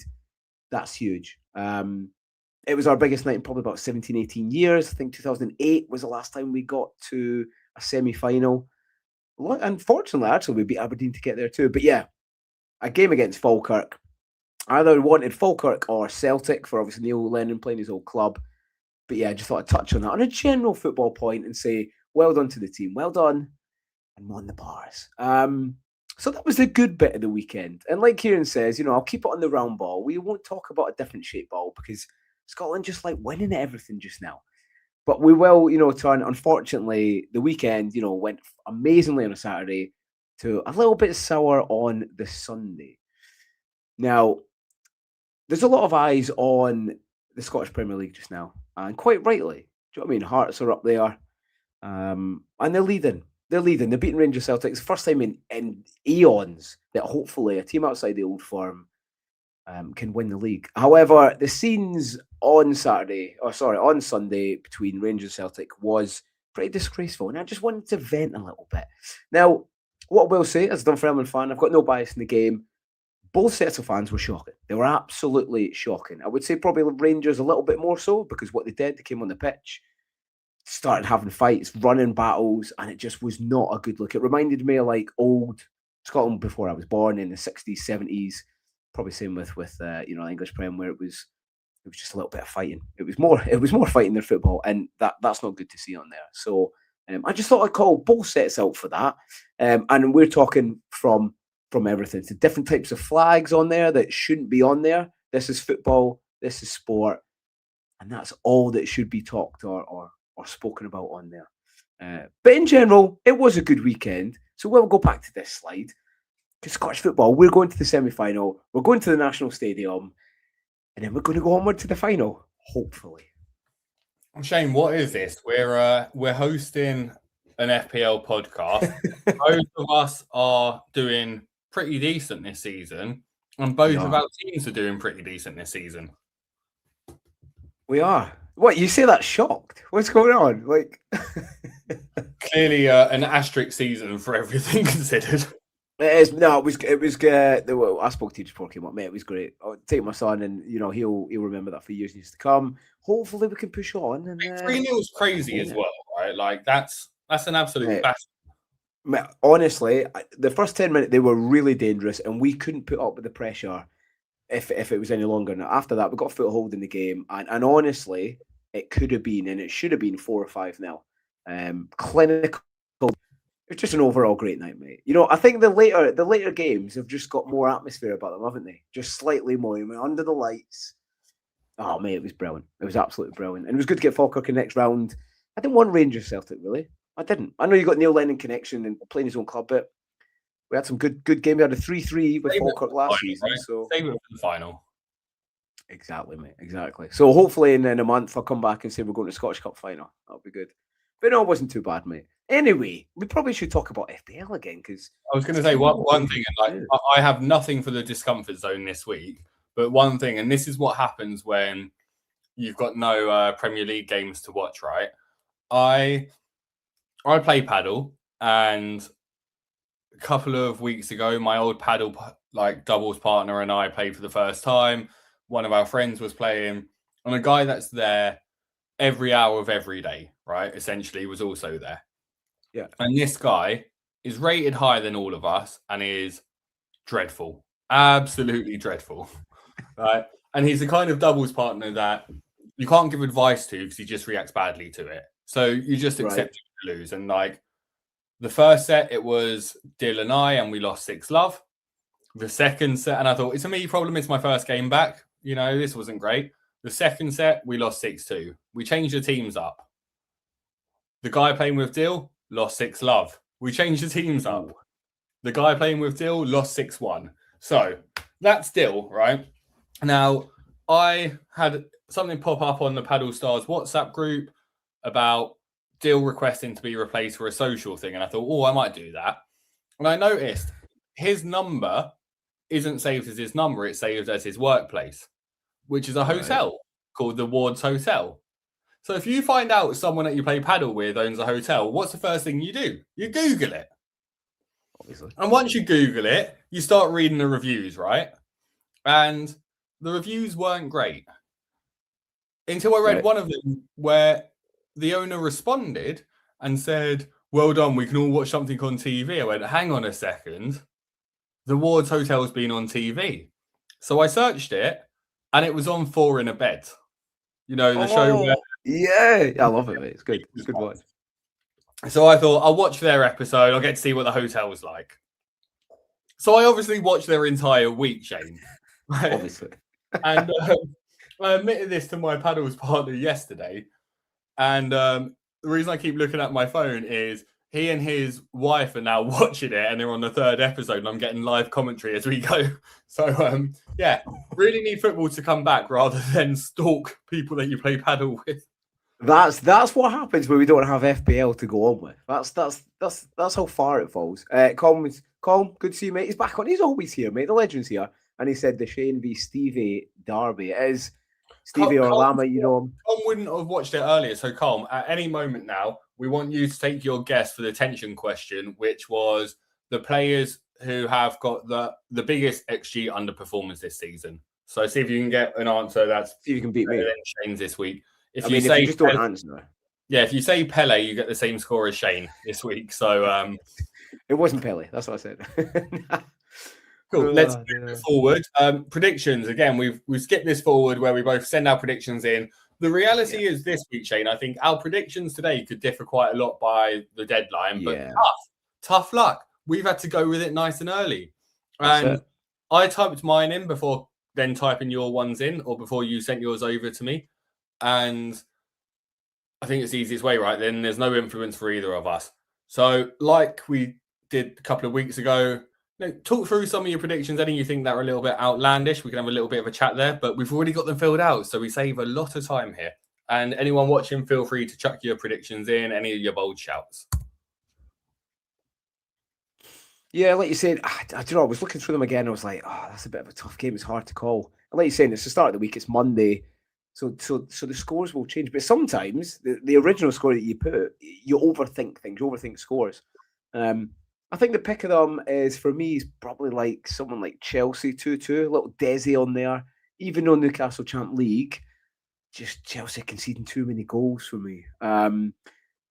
that's huge. It was our biggest night in probably about 17, 18 years. I think 2008 was the last time we got to a semi-final. Unfortunately, actually, we beat Aberdeen to get there too. But yeah, a game against Falkirk. I either wanted Falkirk or Celtic for obviously Neil Lennon playing his old club. But yeah, I just thought I'd touch on that on a general football point and say, well done to the team. Well done. And won the Pars. So that was the good bit of the weekend. And like Kieran says, I'll keep it on the round ball. We won't talk about a different shaped ball because Scotland just like winning at everything just now. But we will, turn. Unfortunately, the weekend, went amazingly on a Saturday to a little bit sour on the Sunday. Now, there's a lot of eyes on the Scottish Premier League just now, and quite rightly. Do you know what I mean? Hearts are up there, and they're leading. They're beating Rangers Celtic. It's the first time in eons that hopefully a team outside the old firm can win the league. However, the scenes on Sunday between Rangers and Celtic was pretty disgraceful, and I just wanted to vent a little bit. Now, what I will say, as a Dunfermline fan, I've got no bias in the game. Both sets of fans were shocking. They were absolutely shocking. I would say probably Rangers a little bit more so because what they did, they came on the pitch, started having fights, running battles, and it just was not a good look. It reminded me of like old Scotland before I was born in the 60s, 70s. Probably same with English Prem where it was just a little bit of fighting. It was more fighting than football, and that's not good to see on there. So I just thought I'd call both sets out for that. And we're talking from everything to different types of flags on there that shouldn't be on there. This is football, this is sport, and that's all that should be talked or spoken about on there. But in general, it was a good weekend. So we'll go back to this slide. Because Scottish football, we're going to the semi-final, we're going to the National Stadium, and then we're going to go onward to the final, hopefully. Shane, what is this? We're hosting an FPL podcast. Both of us are doing pretty decent this season, and both of our teams are doing pretty decent this season. We are. What, you say that shocked? What's going on? Like, clearly an asterisk season for everything considered. It is. No, it was. I spoke to you before it came up, mate. It was great. I'll take my son, and he'll remember that for years and years to come. Hopefully, we can push on. And 3-0 is crazy as well, right? Like that's an absolute battle. Honestly, the first 10 minutes they were really dangerous, and we couldn't put up with the pressure if it was any longer. Now, after that, we got a foothold in the game, and honestly, it could have been, and it should have been 4 or 5-0. Clinical. It's just an overall great night, mate. I think the later games have just got more atmosphere about them, haven't they? Just slightly more. Under the lights. Oh, mate, it was brilliant. It was absolutely brilliant. And it was good to get Falkirk in the next round. I didn't want Rangers Celtic, really. I didn't. I know you got Neil Lennon connection and playing his own club, but we had some good game. We had a 3-3 with Falkirk last season. Right? So save it for the final. Exactly, mate. Exactly. So hopefully in a month I'll come back and say we're going to Scottish Cup final. That'll be good. But no, it wasn't too bad, mate. Anyway, we probably should talk about FPL again because I was going to say one thing. Like, I have nothing for the discomfort zone this week, but one thing, and this is what happens when you've got no Premier League games to watch, right? I play paddle, and a couple of weeks ago, my old paddle doubles partner and I played for the first time. one of our friends was playing, and a guy that's there every hour of every day, right? Essentially, was also there. Yeah. And this guy is rated higher than all of us and is dreadful. Absolutely dreadful. Right. And he's the kind of doubles partner that you can't give advice to because he just reacts badly to it. So you just accept to lose. And like the first set, it was Dill and I, and we lost 6-love. The second set, and I thought, it's a me problem. It's my first game back. You know, this wasn't great. The second set, we lost 6-2. We changed the teams up. The guy playing with Dill lost 6-love. We changed the teams up. The guy playing with Dill lost 6-1. So that's Dill, right? Now, I had something pop up on the Paddle Stars WhatsApp group about Dill requesting to be replaced for a social thing. And I thought, oh, I might do that. And I noticed his number isn't saved as his number. It's saved as his workplace, which is a hotel called the Ward's Hotel. So if you find out someone that you play paddle with owns a hotel, what's the first thing you do? You Google it. Obviously. And once you Google it, you start reading the reviews, right? And the reviews weren't great. Until I read one of them where the owner responded and said, well done, we can all watch something on TV. I went, hang on a second. The Ward's Hotel's been on TV. So I searched it and it was on 4 in a Bed. You know, the show where... Yeah, I love it, mate. It's good. It's a good one. So I thought, I'll watch their episode. I'll get to see what the hotel's like. So I obviously watched their entire week, Shane. Right? Obviously. And I admitted this to my paddles partner yesterday. And the reason I keep looking at my phone is he and his wife are now watching it and they're on the 3rd episode and I'm getting live commentary as we go. So, yeah, really need football to come back rather than stalk people that you play paddle with. That's what happens when we don't have FPL to go on with. That's how far it falls. Colm, good to see you, mate. He's back on. He's always here, mate. The legend's here. And he said the Shane v Stevie derby. It is Stevie or Lama, you know him. Colm wouldn't have watched it earlier. So, Colm, at any moment now, we want you to take your guess for the tension question, which was the players who have got the biggest XG underperformance this season. So, see if you can get an answer that's see if you can beat me. Shane's this week. If you just don't answer. Yeah, if you say Pele, you get the same score as Shane this week. So it wasn't Pele. That's what I said. Cool. Let's move forward. Predictions. Again, we've skipped this forward where we both send our predictions in. The reality is this week, Shane, I think our predictions today could differ quite a lot by the deadline, but tough luck. We've had to go with it nice and early. And I typed mine in before then typing your ones in, or before you sent yours over to me. And I think it's the easiest way, right? Then there's no influence for either of us. So like we did a couple of weeks ago, talk through some of your predictions. Any you think that are a little bit outlandish, we can have a little bit of a chat there, but we've already got them filled out. So we save a lot of time here. And anyone watching, feel free to chuck your predictions in, any of your bold shouts. Yeah, like you said, I don't know, I was looking through them again. I was like, oh, that's a bit of a tough game. It's hard to call. And like you said, it's the start of the week. It's Monday. So the scores will change. But sometimes the original score that you put, you overthink things. You overthink scores. I think the pick of them is, for me, is probably like someone like Chelsea 2-2. A little Desi on there. Even though Newcastle Champ League, just Chelsea conceding too many goals for me.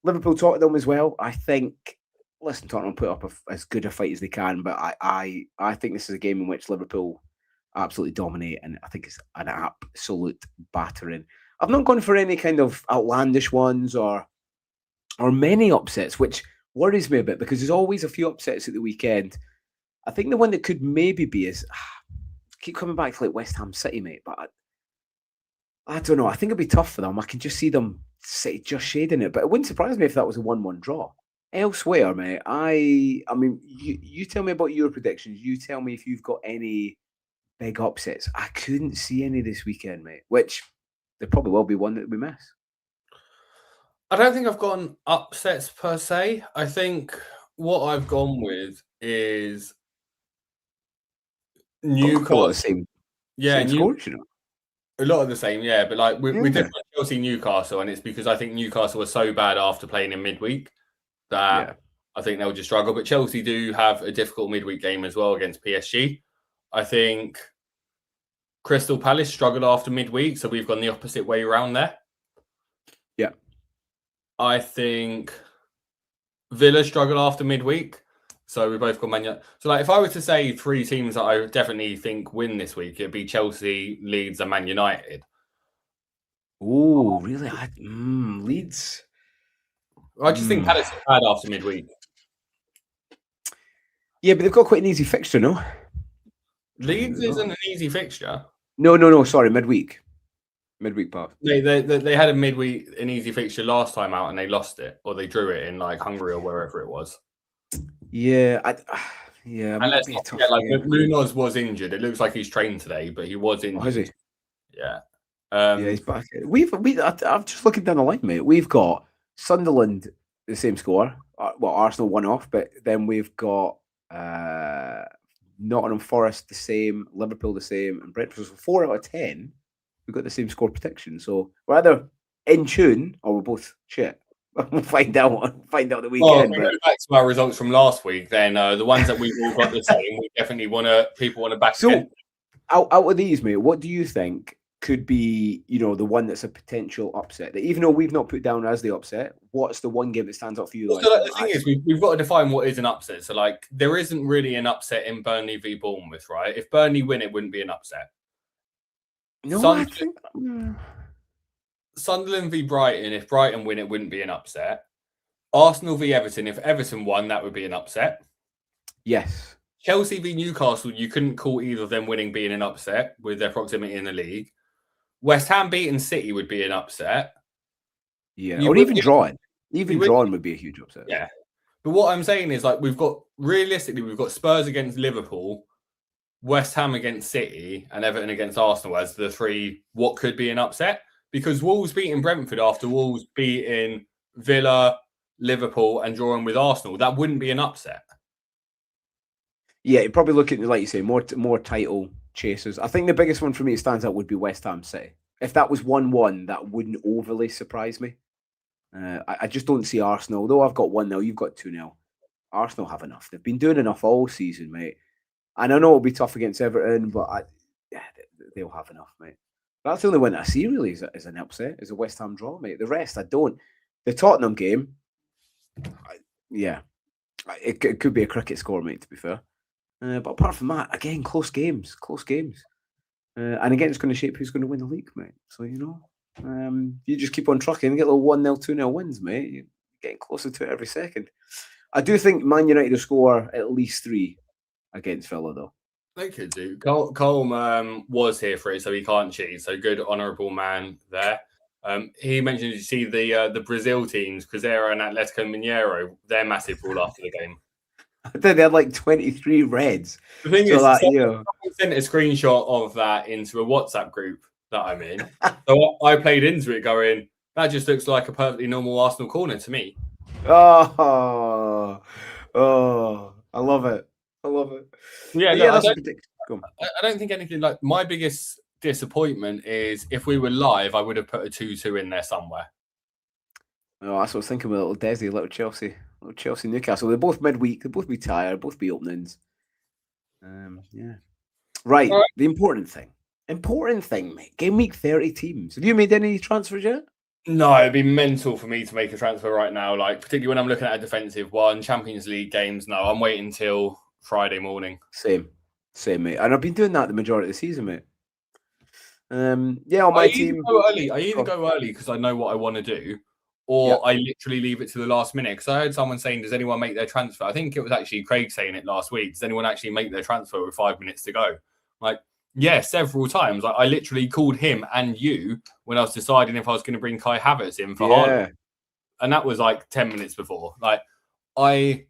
Liverpool Tottenham as well. I think... Listen, Tottenham put up as good a fight as they can, but I think this is a game in which Liverpool absolutely dominate, and I think it's an absolute battering. I've not gone for any kind of outlandish ones or many upsets, which worries me a bit because there's always a few upsets at the weekend. I think the one that could maybe be is keep coming back to like West Ham City, mate, but I don't know. I think it'd be tough for them. I can just see them just shading it, but it wouldn't surprise me if that was a 1-1 draw. Elsewhere, mate, I mean, you tell me about your predictions. You tell me if you've got any big upsets. I couldn't see any this weekend, mate, which there probably will be one that we miss. I don't think I've gone upsets per se. I think what I've gone with is Newcastle. Same scores, you know? A lot of the same, yeah. But like we're different Chelsea Newcastle, and it's because I think Newcastle was so bad after playing in midweek that I think they'll just struggle. But Chelsea do have a difficult midweek game as well against PSG. I think Crystal Palace struggled after midweek, so we've gone the opposite way around there. Yeah. I think Villa struggled after midweek, so we both got Man United. So, like, if I were to say 3 teams that I definitely think win this week, it'd be Chelsea, Leeds, and Man United. Oh, really? Leeds. I just think Palace are bad after midweek. Yeah, but they've got quite an easy fixture, no? Leeds isn't an easy fixture. No. Sorry, midweek pass. They had an easy fixture last time out, and they lost it, or they drew it in like Hungary or wherever it was. Yeah, And let's not forget, like, Munoz was injured. It looks like he's trained today, but he was injured. Oh, is he? Yeah. Yeah, he's back. I'm just looking down the line, mate. We've got Sunderland the same score. Well, Arsenal 1 off, but then we've got Nottingham Forest the same, Liverpool the same, and Brentford. So 4 out of 10, we've got the same score protection. So we're either in tune or we're both shit. We'll find out the weekend. Well, if we go back to our results from last week, then the ones that we've all got the same, we definitely people want to back. So out of these, mate, what do you think could be, the one that's a potential upset? That even though we've not put down as the upset, what's the one game that stands out for you? So the thing is, we've got to define what is an upset. So, like, there isn't really an upset in Burnley v Bournemouth, right? If Burnley win, it wouldn't be an upset. No, I think Sunderland v Brighton, if Brighton win, it wouldn't be an upset. Arsenal v Everton, if Everton won, that would be an upset. Yes. Chelsea v Newcastle, you couldn't call either of them winning being an upset with their proximity in the league. West Ham beating City would be an upset. Yeah, or even drawing. Even drawing would be a huge upset. Yeah. But what I'm saying is, like, we've got Spurs against Liverpool, West Ham against City, and Everton against Arsenal as the 3 what could be an upset. Because Wolves beating Brentford after Wolves beating Villa, Liverpool, and drawing with Arsenal, that wouldn't be an upset. Yeah, you're probably looking at, like you say, more title chasers. I think the biggest one for me that stands out would be West Ham City. If that was 1-1, that wouldn't overly surprise me. I just don't see Arsenal. Although I've got 1-0, you've got 2-0. Arsenal have enough. They've been doing enough all season, mate. And I know it'll be tough against Everton, but they'll have enough, mate. That's the only one that I see really is an upset, is a West Ham draw, mate. The rest, I don't. The Tottenham game, it could be a cricket score, mate, to be fair. But apart from that, again, close games. And again, it's going to shape who's going to win the league, mate. So, you just keep on trucking, get little 1-0, 2-0 wins, mate. You're getting closer to it every second. I do think Man United will score at least 3 against Villa, though. They could do. Colm was here for it, so he can't cheat. So good, honourable man there. He mentioned, you see the Brazil teams, Cruzeiro and Atletico Mineiro, they're massive all after the game. I think they had like 23 reds. The thing is, someone sent a screenshot of that into a WhatsApp group that I'm in. So I played into it going, that just looks like a perfectly normal Arsenal corner to me. Oh, I love it. Yeah, I don't think anything like my biggest disappointment is if we were live, I would have put a 2-2 in there somewhere. Oh, that's what I was thinking with little Desi, little Chelsea, Newcastle. They're both midweek. They'll both be tired. Both be openings. Yeah. Right. The important thing, mate. Game week 30 teams. Have you made any transfers yet? No, it'd be mental for me to make a transfer right now. Like, particularly when I'm looking at a defensive one, Champions League games. No, I'm waiting till Friday morning. Same, mate. And I've been doing that the majority of the season, mate. On my team. I either go early because I know what I want to do, or I literally leave it to the last minute. Because I heard someone saying, does anyone make their transfer? I think it was actually Craig saying it last week. Does anyone actually make their transfer with 5 minutes to go? Like, yeah, several times. Like, I literally called him and you when I was deciding if I was going to bring Kai Havertz in for Haaland. And that was like 10 minutes before. Like, I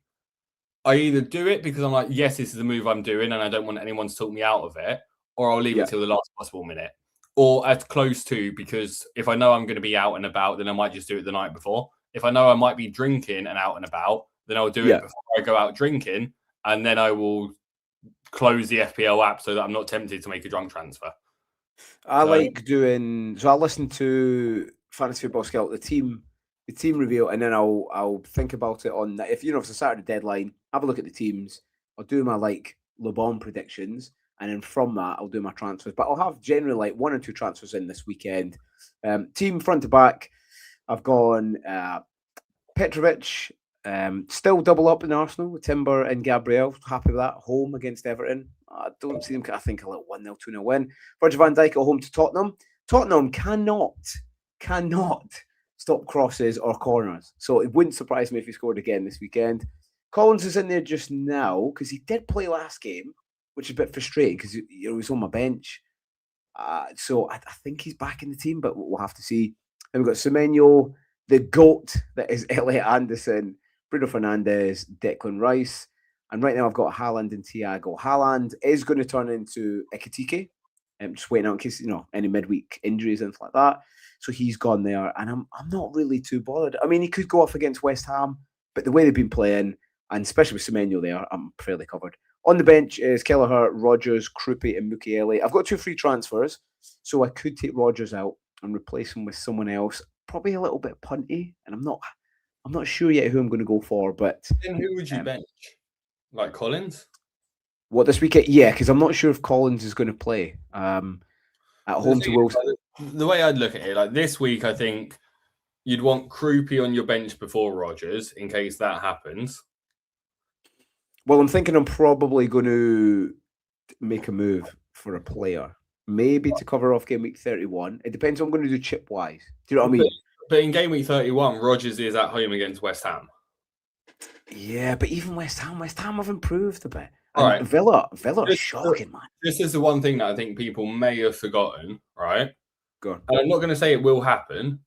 either do it because I'm like, yes, this is the move I'm doing and I don't want anyone to talk me out of it, or I'll leave it till the last possible minute. Or as close to, because if I know I'm going to be out and about, then I might just do it the night before. If I know I might be drinking and out and about, then I'll do it before I go out drinking, and then I will close the FPL app so that I'm not tempted to make a drunk transfer. I listen to Fantasy Football Scout, the team reveal, and then I'll think about it on that. If it's a Saturday deadline, have a look at the teams. I'll do my Le Bon predictions, and then from that, I'll do my transfers. But I'll have generally like 1 or 2 transfers in this weekend. Team front to back, I've gone Petrovic, still double up in Arsenal with Timber and Gabriel. Happy with that. Home against Everton. I don't see them. I think a little 1-0, 2-0 win. Virgil van Dijk at home to Tottenham. Tottenham cannot stop crosses or corners. So it wouldn't surprise me if he scored again this weekend. Collins is in there just now because he did play last game, which is a bit frustrating because he was on my bench. So I think he's back in the team, but we'll have to see. Then we've got Semenyo, the GOAT that is Elliot Anderson, Bruno Fernandes, Declan Rice. And right now I've got Haaland and Thiago. Haaland is going to turn into Ekitike. I'm just waiting out in case, any midweek injuries and stuff like that. So he's gone there. And I'm not really too bothered. I mean, he could go off against West Ham, but the way they've been playing, and especially with Semenyo there, I'm fairly covered. On the bench is Kelleher, Rodgers, Krupi, and Mukiele. I've got 2 free transfers, so I could take Rodgers out and replace him with someone else. Probably a little bit punty, and I'm not sure yet who I'm going to go for. But then who would you bench? Like Collins? What, this weekend? Yeah, because I'm not sure if Collins is going to play at home to Wilson. The way I'd look at it, like this week, I think you'd want Krupi on your bench before Rodgers in case that happens. Well, I'm thinking I'm probably going to make a move for a player, maybe to cover off game week 31. It depends what I'm going to do chip wise. Do you know what I mean? But in game week 31, Rodgers is at home against West Ham. Yeah, but even West Ham have improved a bit. All right. Villa are shocking, man. This is the one thing that I think people may have forgotten, right? Go on. And I'm not going to say it will happen,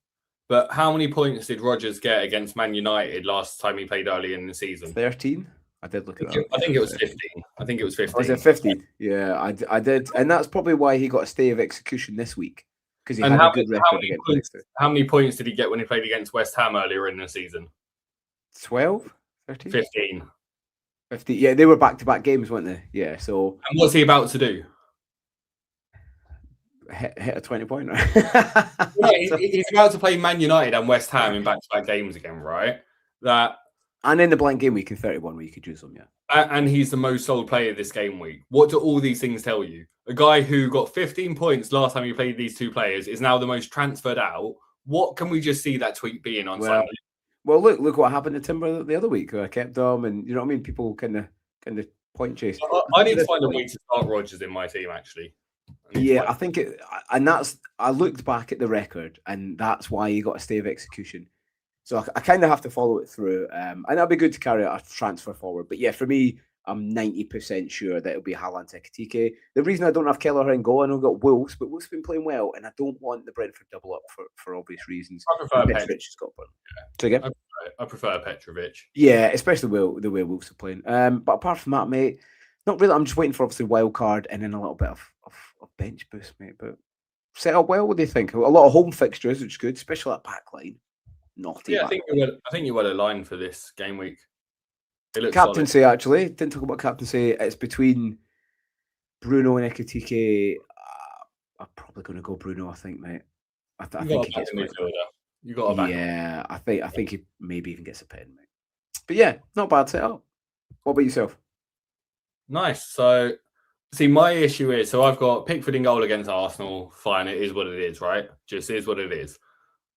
but how many points did Rodgers get against Man United last time he played early in the season? 13. I did look at that. I think it was 15. I think it was 15. Was it 15? Yeah, I did. And that's probably why he got a stay of execution this week. Because he had a good record against Leicester. How many points did he get when he played against West Ham earlier in the season? 12? 13? 15. 15. Yeah, they were back-to-back games, weren't they? Yeah, so... And what's he about to do? Hit a 20-pointer. He's about to play Man United and West Ham in back-to-back games again, right? And in the blank game week in 31 where you could use them, yeah. And he's the most sold player this game week. What do all these things tell you? A guy who got 15 points last time he played these 2 players is now the most transferred out. What can we just see that tweet being on Sunday? Well, look what happened to Timber the other week. I kept them, and you know what I mean. People kind of point chase. I need to find a way to start Rodgers in my team. Actually, I think it, and that's. I looked back at the record, and that's why he got a stay of execution. So I kind of have to follow it through, and that'll be good to carry out a transfer forward. But yeah, for me, I'm 90% sure that it'll be Haaland Ekitike. The reason I don't have Kelleher and goal, I know I've got Wolves, but Wolves have been playing well, and I don't want the Brentford double up for obvious reasons. I prefer Petrovic has got one. So again, I prefer Petrovic. Yeah, especially the way Wolves are playing. But apart from that, mate, not really. I'm just waiting for obviously wild card and then a little bit of bench boost, mate. But set up well. What do you think? A lot of home fixtures, which is good, especially that back line. Naughty. Yeah, I think you were aligned for this game week. Captaincy, actually. Didn't talk about captaincy. It's between Bruno and Ekitike. I'm probably going to go Bruno, I think, mate. I think he gets midfielder. You got a back. Yeah, I think he maybe even gets a pin, mate. But yeah, not bad setup. What about yourself? Nice. So, see, my issue is, I've got Pickford in goal against Arsenal. Fine, it is what it is, right? Just is what it is.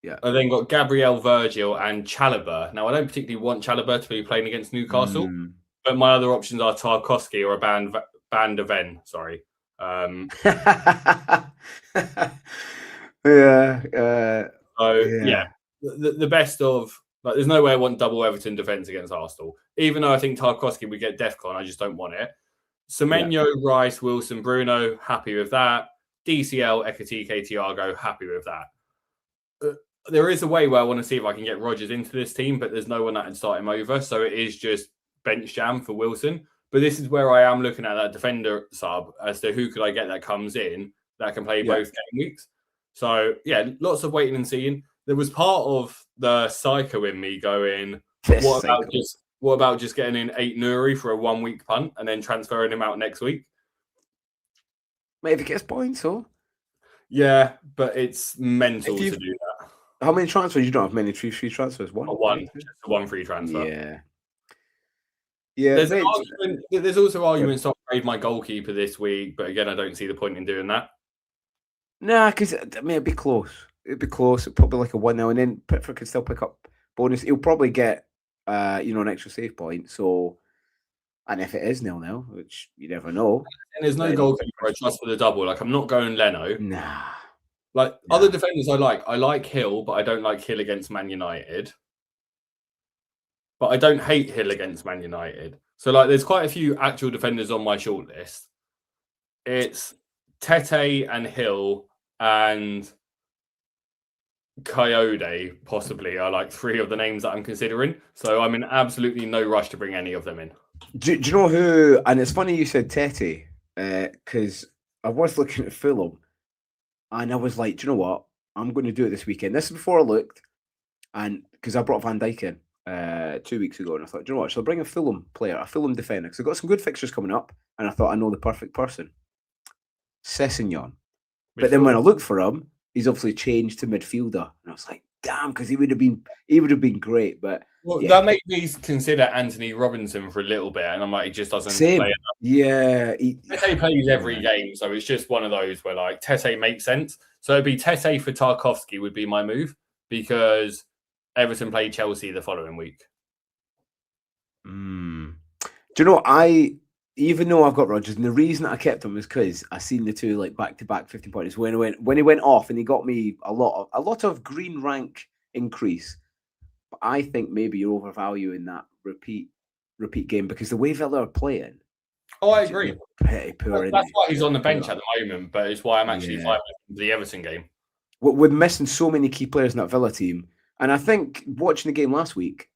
Yeah. I then got Gabriel, Virgil, and Chalobah. Now, I don't particularly want Chalobah to be playing against Newcastle, but my other options are Tarkowski or a Van de Ven. Sorry. The best of, like, there's no way I want double Everton defence against Arsenal. Even though I think Tarkowski would get DEFCON, I just don't want it. Semenyo, Rice, Wilson, Bruno, happy with that. DCL, Ekitike, Thiago, happy with that. There is a way where I want to see if I can get Rodgers into this team, but there's no one that can start him over. So it is just bench jam for Wilson. But this is where I am looking at that defender sub as to who could I get that comes in that can play both game weeks. So, yeah, lots of waiting and seeing. There was part of the psycho in me going, what about just getting in 8 Nuri for a 1 week punt and then transferring him out next week? Maybe gets points, or? Yeah, but it's mental to do that. How many transfers? You don't have many free transfers. One? Just one free transfer. Yeah, there's also arguments to upgrade my goalkeeper this week, but again, I don't see the point in doing that. Nah, because it'd be close. It'd be close. It'd probably like a 1-0, and then Pickford could still pick up bonus. He'll probably get an extra save point. So, and if it is 0-0, which you never know, and there's no goalkeeper I trust for the double. Like I'm not going Leno. Nah. Like other defenders, I like Hill, but I don't like Hill against Man United. But I don't hate Hill against Man United. So like, there's quite a few actual defenders on my shortlist. It's Tete and Hill and Coyote possibly are like three of the names that I'm considering. So I'm in absolutely no rush to bring any of them in. Do you know who? And it's funny you said Tete, because I was looking at Fulham, and I was like, do you know what? I'm going to do it this weekend. This is before I looked, and because I brought Van Dijk in 2 weeks ago, and I thought, do you know what? Shall I bring a Fulham player, a Fulham defender? Because I've got some good fixtures coming up, and I thought I know the perfect person, Sessegnon. But then when I looked for him, he's obviously changed to midfielder, and I was like, damn, because he would have been great. But that made me consider Anthony Robinson for a little bit, and I'm like, he just doesn't play enough. Yeah, Tete plays every game, so it's just one of those where like Tete makes sense. So it'd be Tete for Tarkowski would be my move, because Everton play Chelsea the following week. Do you know, even though I've got Rodgers, and the reason I kept him is because I seen the two like back-to-back 15 pointers when he went off, and he got me a lot of green rank increase. But I think maybe you're overvaluing that repeat game, because the way Villa are playing. Oh, I agree. Pretty poor. That's why he's on the bench at the moment, but it's why I'm actually fine with the Everton game. We're missing so many key players in that Villa team, and I think watching the game last week,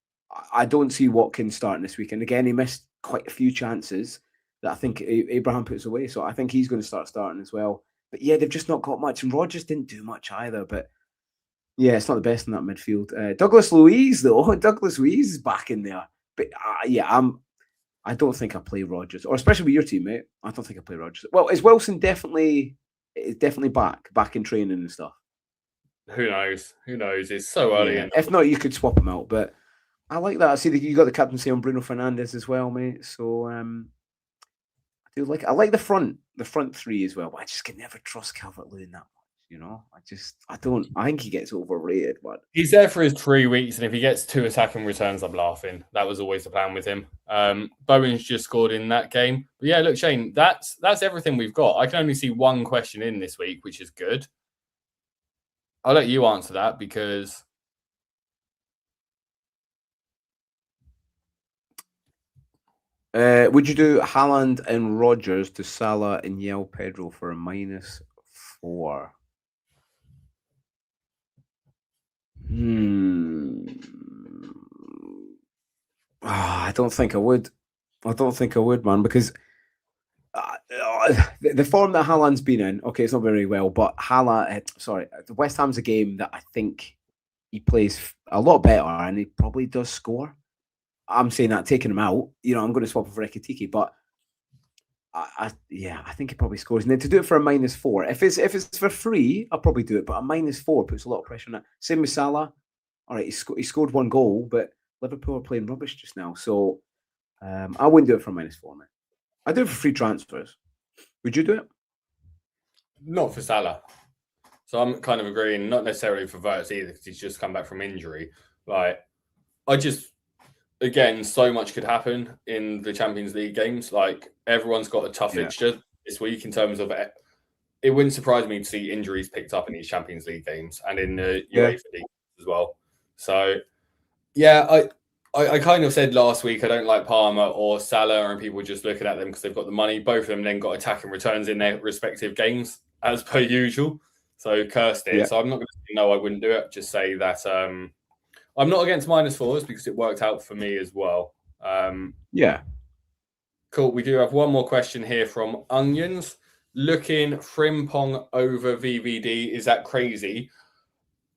I don't see Watkins starting this week. And again, he missed quite a few chances that I think Abraham puts away. So I think he's going to start starting as well. But yeah, they've just not got much. And Rodgers didn't do much either. But yeah, it's not the best in that midfield. Douglas Luiz, though. Douglas Luiz is back in there. But I don't think I play Rodgers. Or especially with your team, mate. I don't think I play Rodgers. Well, is Wilson definitely back in training and stuff? Who knows? It's so early. Yeah. If not, you could swap him out. But I like that. I see that you got the captaincy on Bruno Fernandes as well, mate. So I like the front three as well. But I just can never trust Calvert-Lewin that much. You know, I don't. I think he gets overrated. But he's there for his 3 weeks, and if he gets 2 attacking returns, I'm laughing. That was always the plan with him. Bowen's just scored in that game. But yeah, look, Shane, that's everything we've got. I can only see one question in this week, which is good. I'll let you answer that, because would you do Haaland and Rodgers to Salah and Yel Pedro for a -4? I don't think I would. Man, because the form that Haaland's been in, okay, it's not very well, but the West Ham's a game that I think he plays a lot better, and he probably does score. I'm saying that taking him out, I'm going to swap him for Ekitike, but I think he probably scores. And then to do it for a -4, if it's for free, I'll probably do it. But a -4 puts a lot of pressure on that. Same with Salah. All right, he scored 1 goal, but Liverpool are playing rubbish just now, so I wouldn't do it for a -4, man. I do it for free transfers. Would you do it? Not for Salah. So I'm kind of agreeing, not necessarily for Verts either, because he's just come back from injury. Like, again, so much could happen in the Champions League games. Like, everyone's got a tough fixture this week in terms of it. It wouldn't surprise me to see injuries picked up in these Champions League games and in the UEFA League as well. So, yeah, I kind of said last week I don't like Palmer or Salah, and people were just looking at them because they've got the money. Both of them then got attacking returns in their respective games, as per usual. So, cursed it. Yeah. So I'm not going to say no, I wouldn't do it. Just say that I'm not against -4s because it worked out for me as well. Cool. We do have one more question here from Onions. Looking Frimpong over VVD, is that crazy?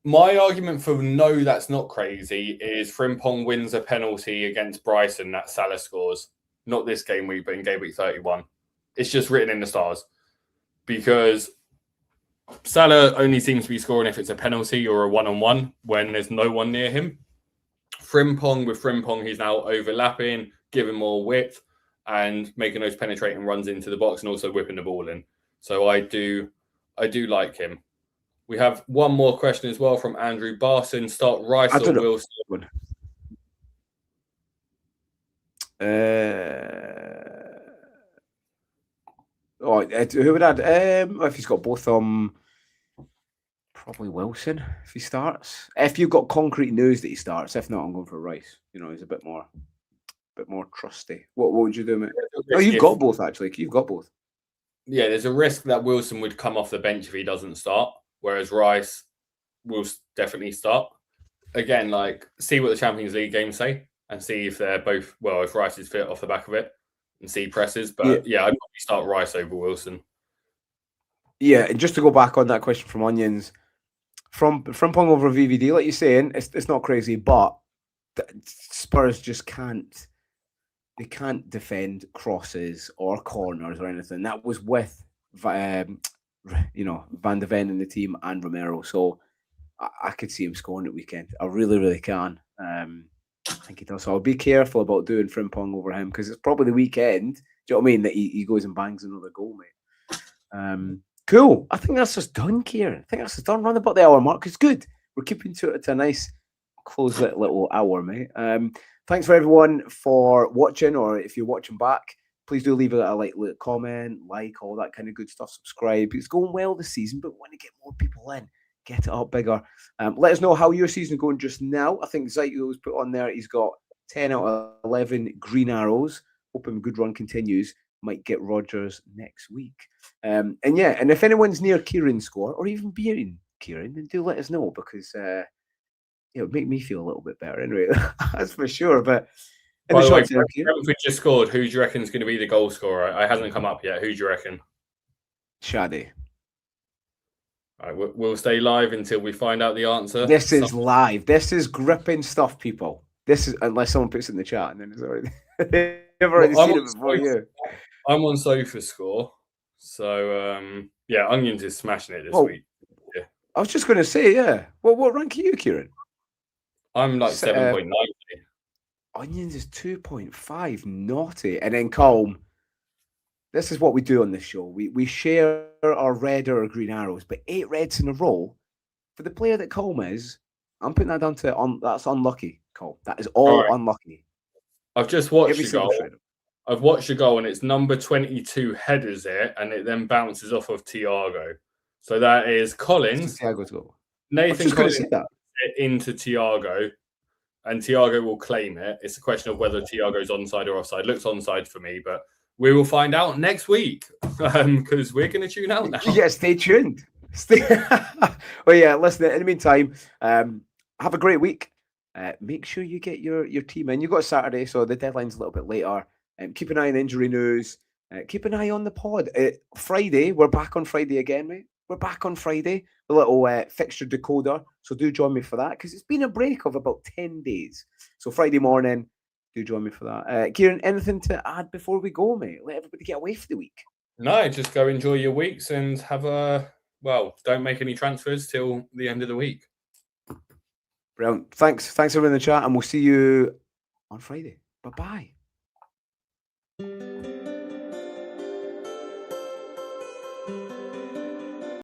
My argument for no, that's not crazy, is Frimpong wins a penalty against Brighton that Salah scores. Not this game week, but in game week 31. It's just written in the stars. Because Salah only seems to be scoring if it's a penalty or a one-on-one when there's no one near him. Frimpong, he's now overlapping, giving more width and making those penetrating runs into the box and also whipping the ball in. So I do like him. We have one more question as well from Andrew Barson. Start Rice or Wilson? Who would add? If he's got both, probably Wilson if he starts. If you've got concrete news that he starts, if not, I'm going for Rice. He's a bit more trusty. What would you do, mate? Oh, you've got both actually. You've got both. Yeah, there's a risk that Wilson would come off the bench if he doesn't start, whereas Rice will definitely start. Again, see what the Champions League games say and see if they're both, if Rice is fit off the back of it and see presses. But I'd probably start Rice over Wilson. Yeah, and just to go back on that question from Onions, from Pong over VVD, like you're saying, it's not crazy, but Spurs just can't. They can't defend crosses or corners or anything. That was with, Van de Ven in the team and Romero. So I could see him scoring at weekend. I really, really can. I think he does. So I'll be careful about doing Frimpong over him because it's probably the weekend. Do you know what I mean? That he goes and bangs another goal, mate. Cool. I think that's just done, Kieran. I think that's just done. Round about the hour mark. It's good. We're keeping to it to a nice close little hour, mate. Thanks for everyone for watching, or if you're watching back, please do leave a comment, all that kind of good stuff. Subscribe. It's going well this season, but we want to get more people in, get it up bigger. Let us know how your season is going just now. I think Zaito was put on there. He's got 10 out of 11 green arrows. Hoping good run continues. Might get Rodgers next week. And if anyone's near Kieran's score, or even beating Kieran, then do let us know because it would make me feel a little bit better anyway. That's for sure. But by the way, Brentford just scored. Who do you reckon is going to be the goal scorer? It hasn't come up yet. Who do you reckon? Shadi. All right, we'll stay live until we find out the answer. This is live. This is gripping stuff, people. This is unless someone puts it in the chat and then it's already you've already seen it before you. I'm on SofaScore. So Onions is smashing it this week. Yeah. I was just gonna say, yeah. What rank are you, Kieran? I'm 7.9. Onions is 2.5. Naughty. And then Calm. This is what we do on this show. We share our red or green arrows, but 8 reds in a row for the player that Calm is. I'm putting that down to that's unlucky, Calm. That is all unlucky. I've just watched the goal. I've watched the goal and it's number 22 headers it, and it then bounces off of Thiago. So that is Collins. Thiago's goal. Nathan Collins into Thiago, and Thiago will claim it. It's a question of whether Thiago's onside or offside. Looks onside for me, but we will find out next week because we're going to tune out now. Yeah, stay tuned. Well, yeah, listen, in the meantime, have a great week. Make sure you get your team in. You've got Saturday, so the deadline's a little bit later. Keep an eye on injury news. Keep an eye on the pod. Friday, we're back on Friday again, mate. We're back on Friday, a little fixture decoder. So do join me for that because it's been a break of about 10 days. So Friday morning, do join me for that. Kieran, anything to add before we go, mate? Let everybody get away for the week. No, just go enjoy your weeks and have don't make any transfers till the end of the week. Brilliant. Thanks everyone in the chat, and we'll see you on Friday. Bye-bye.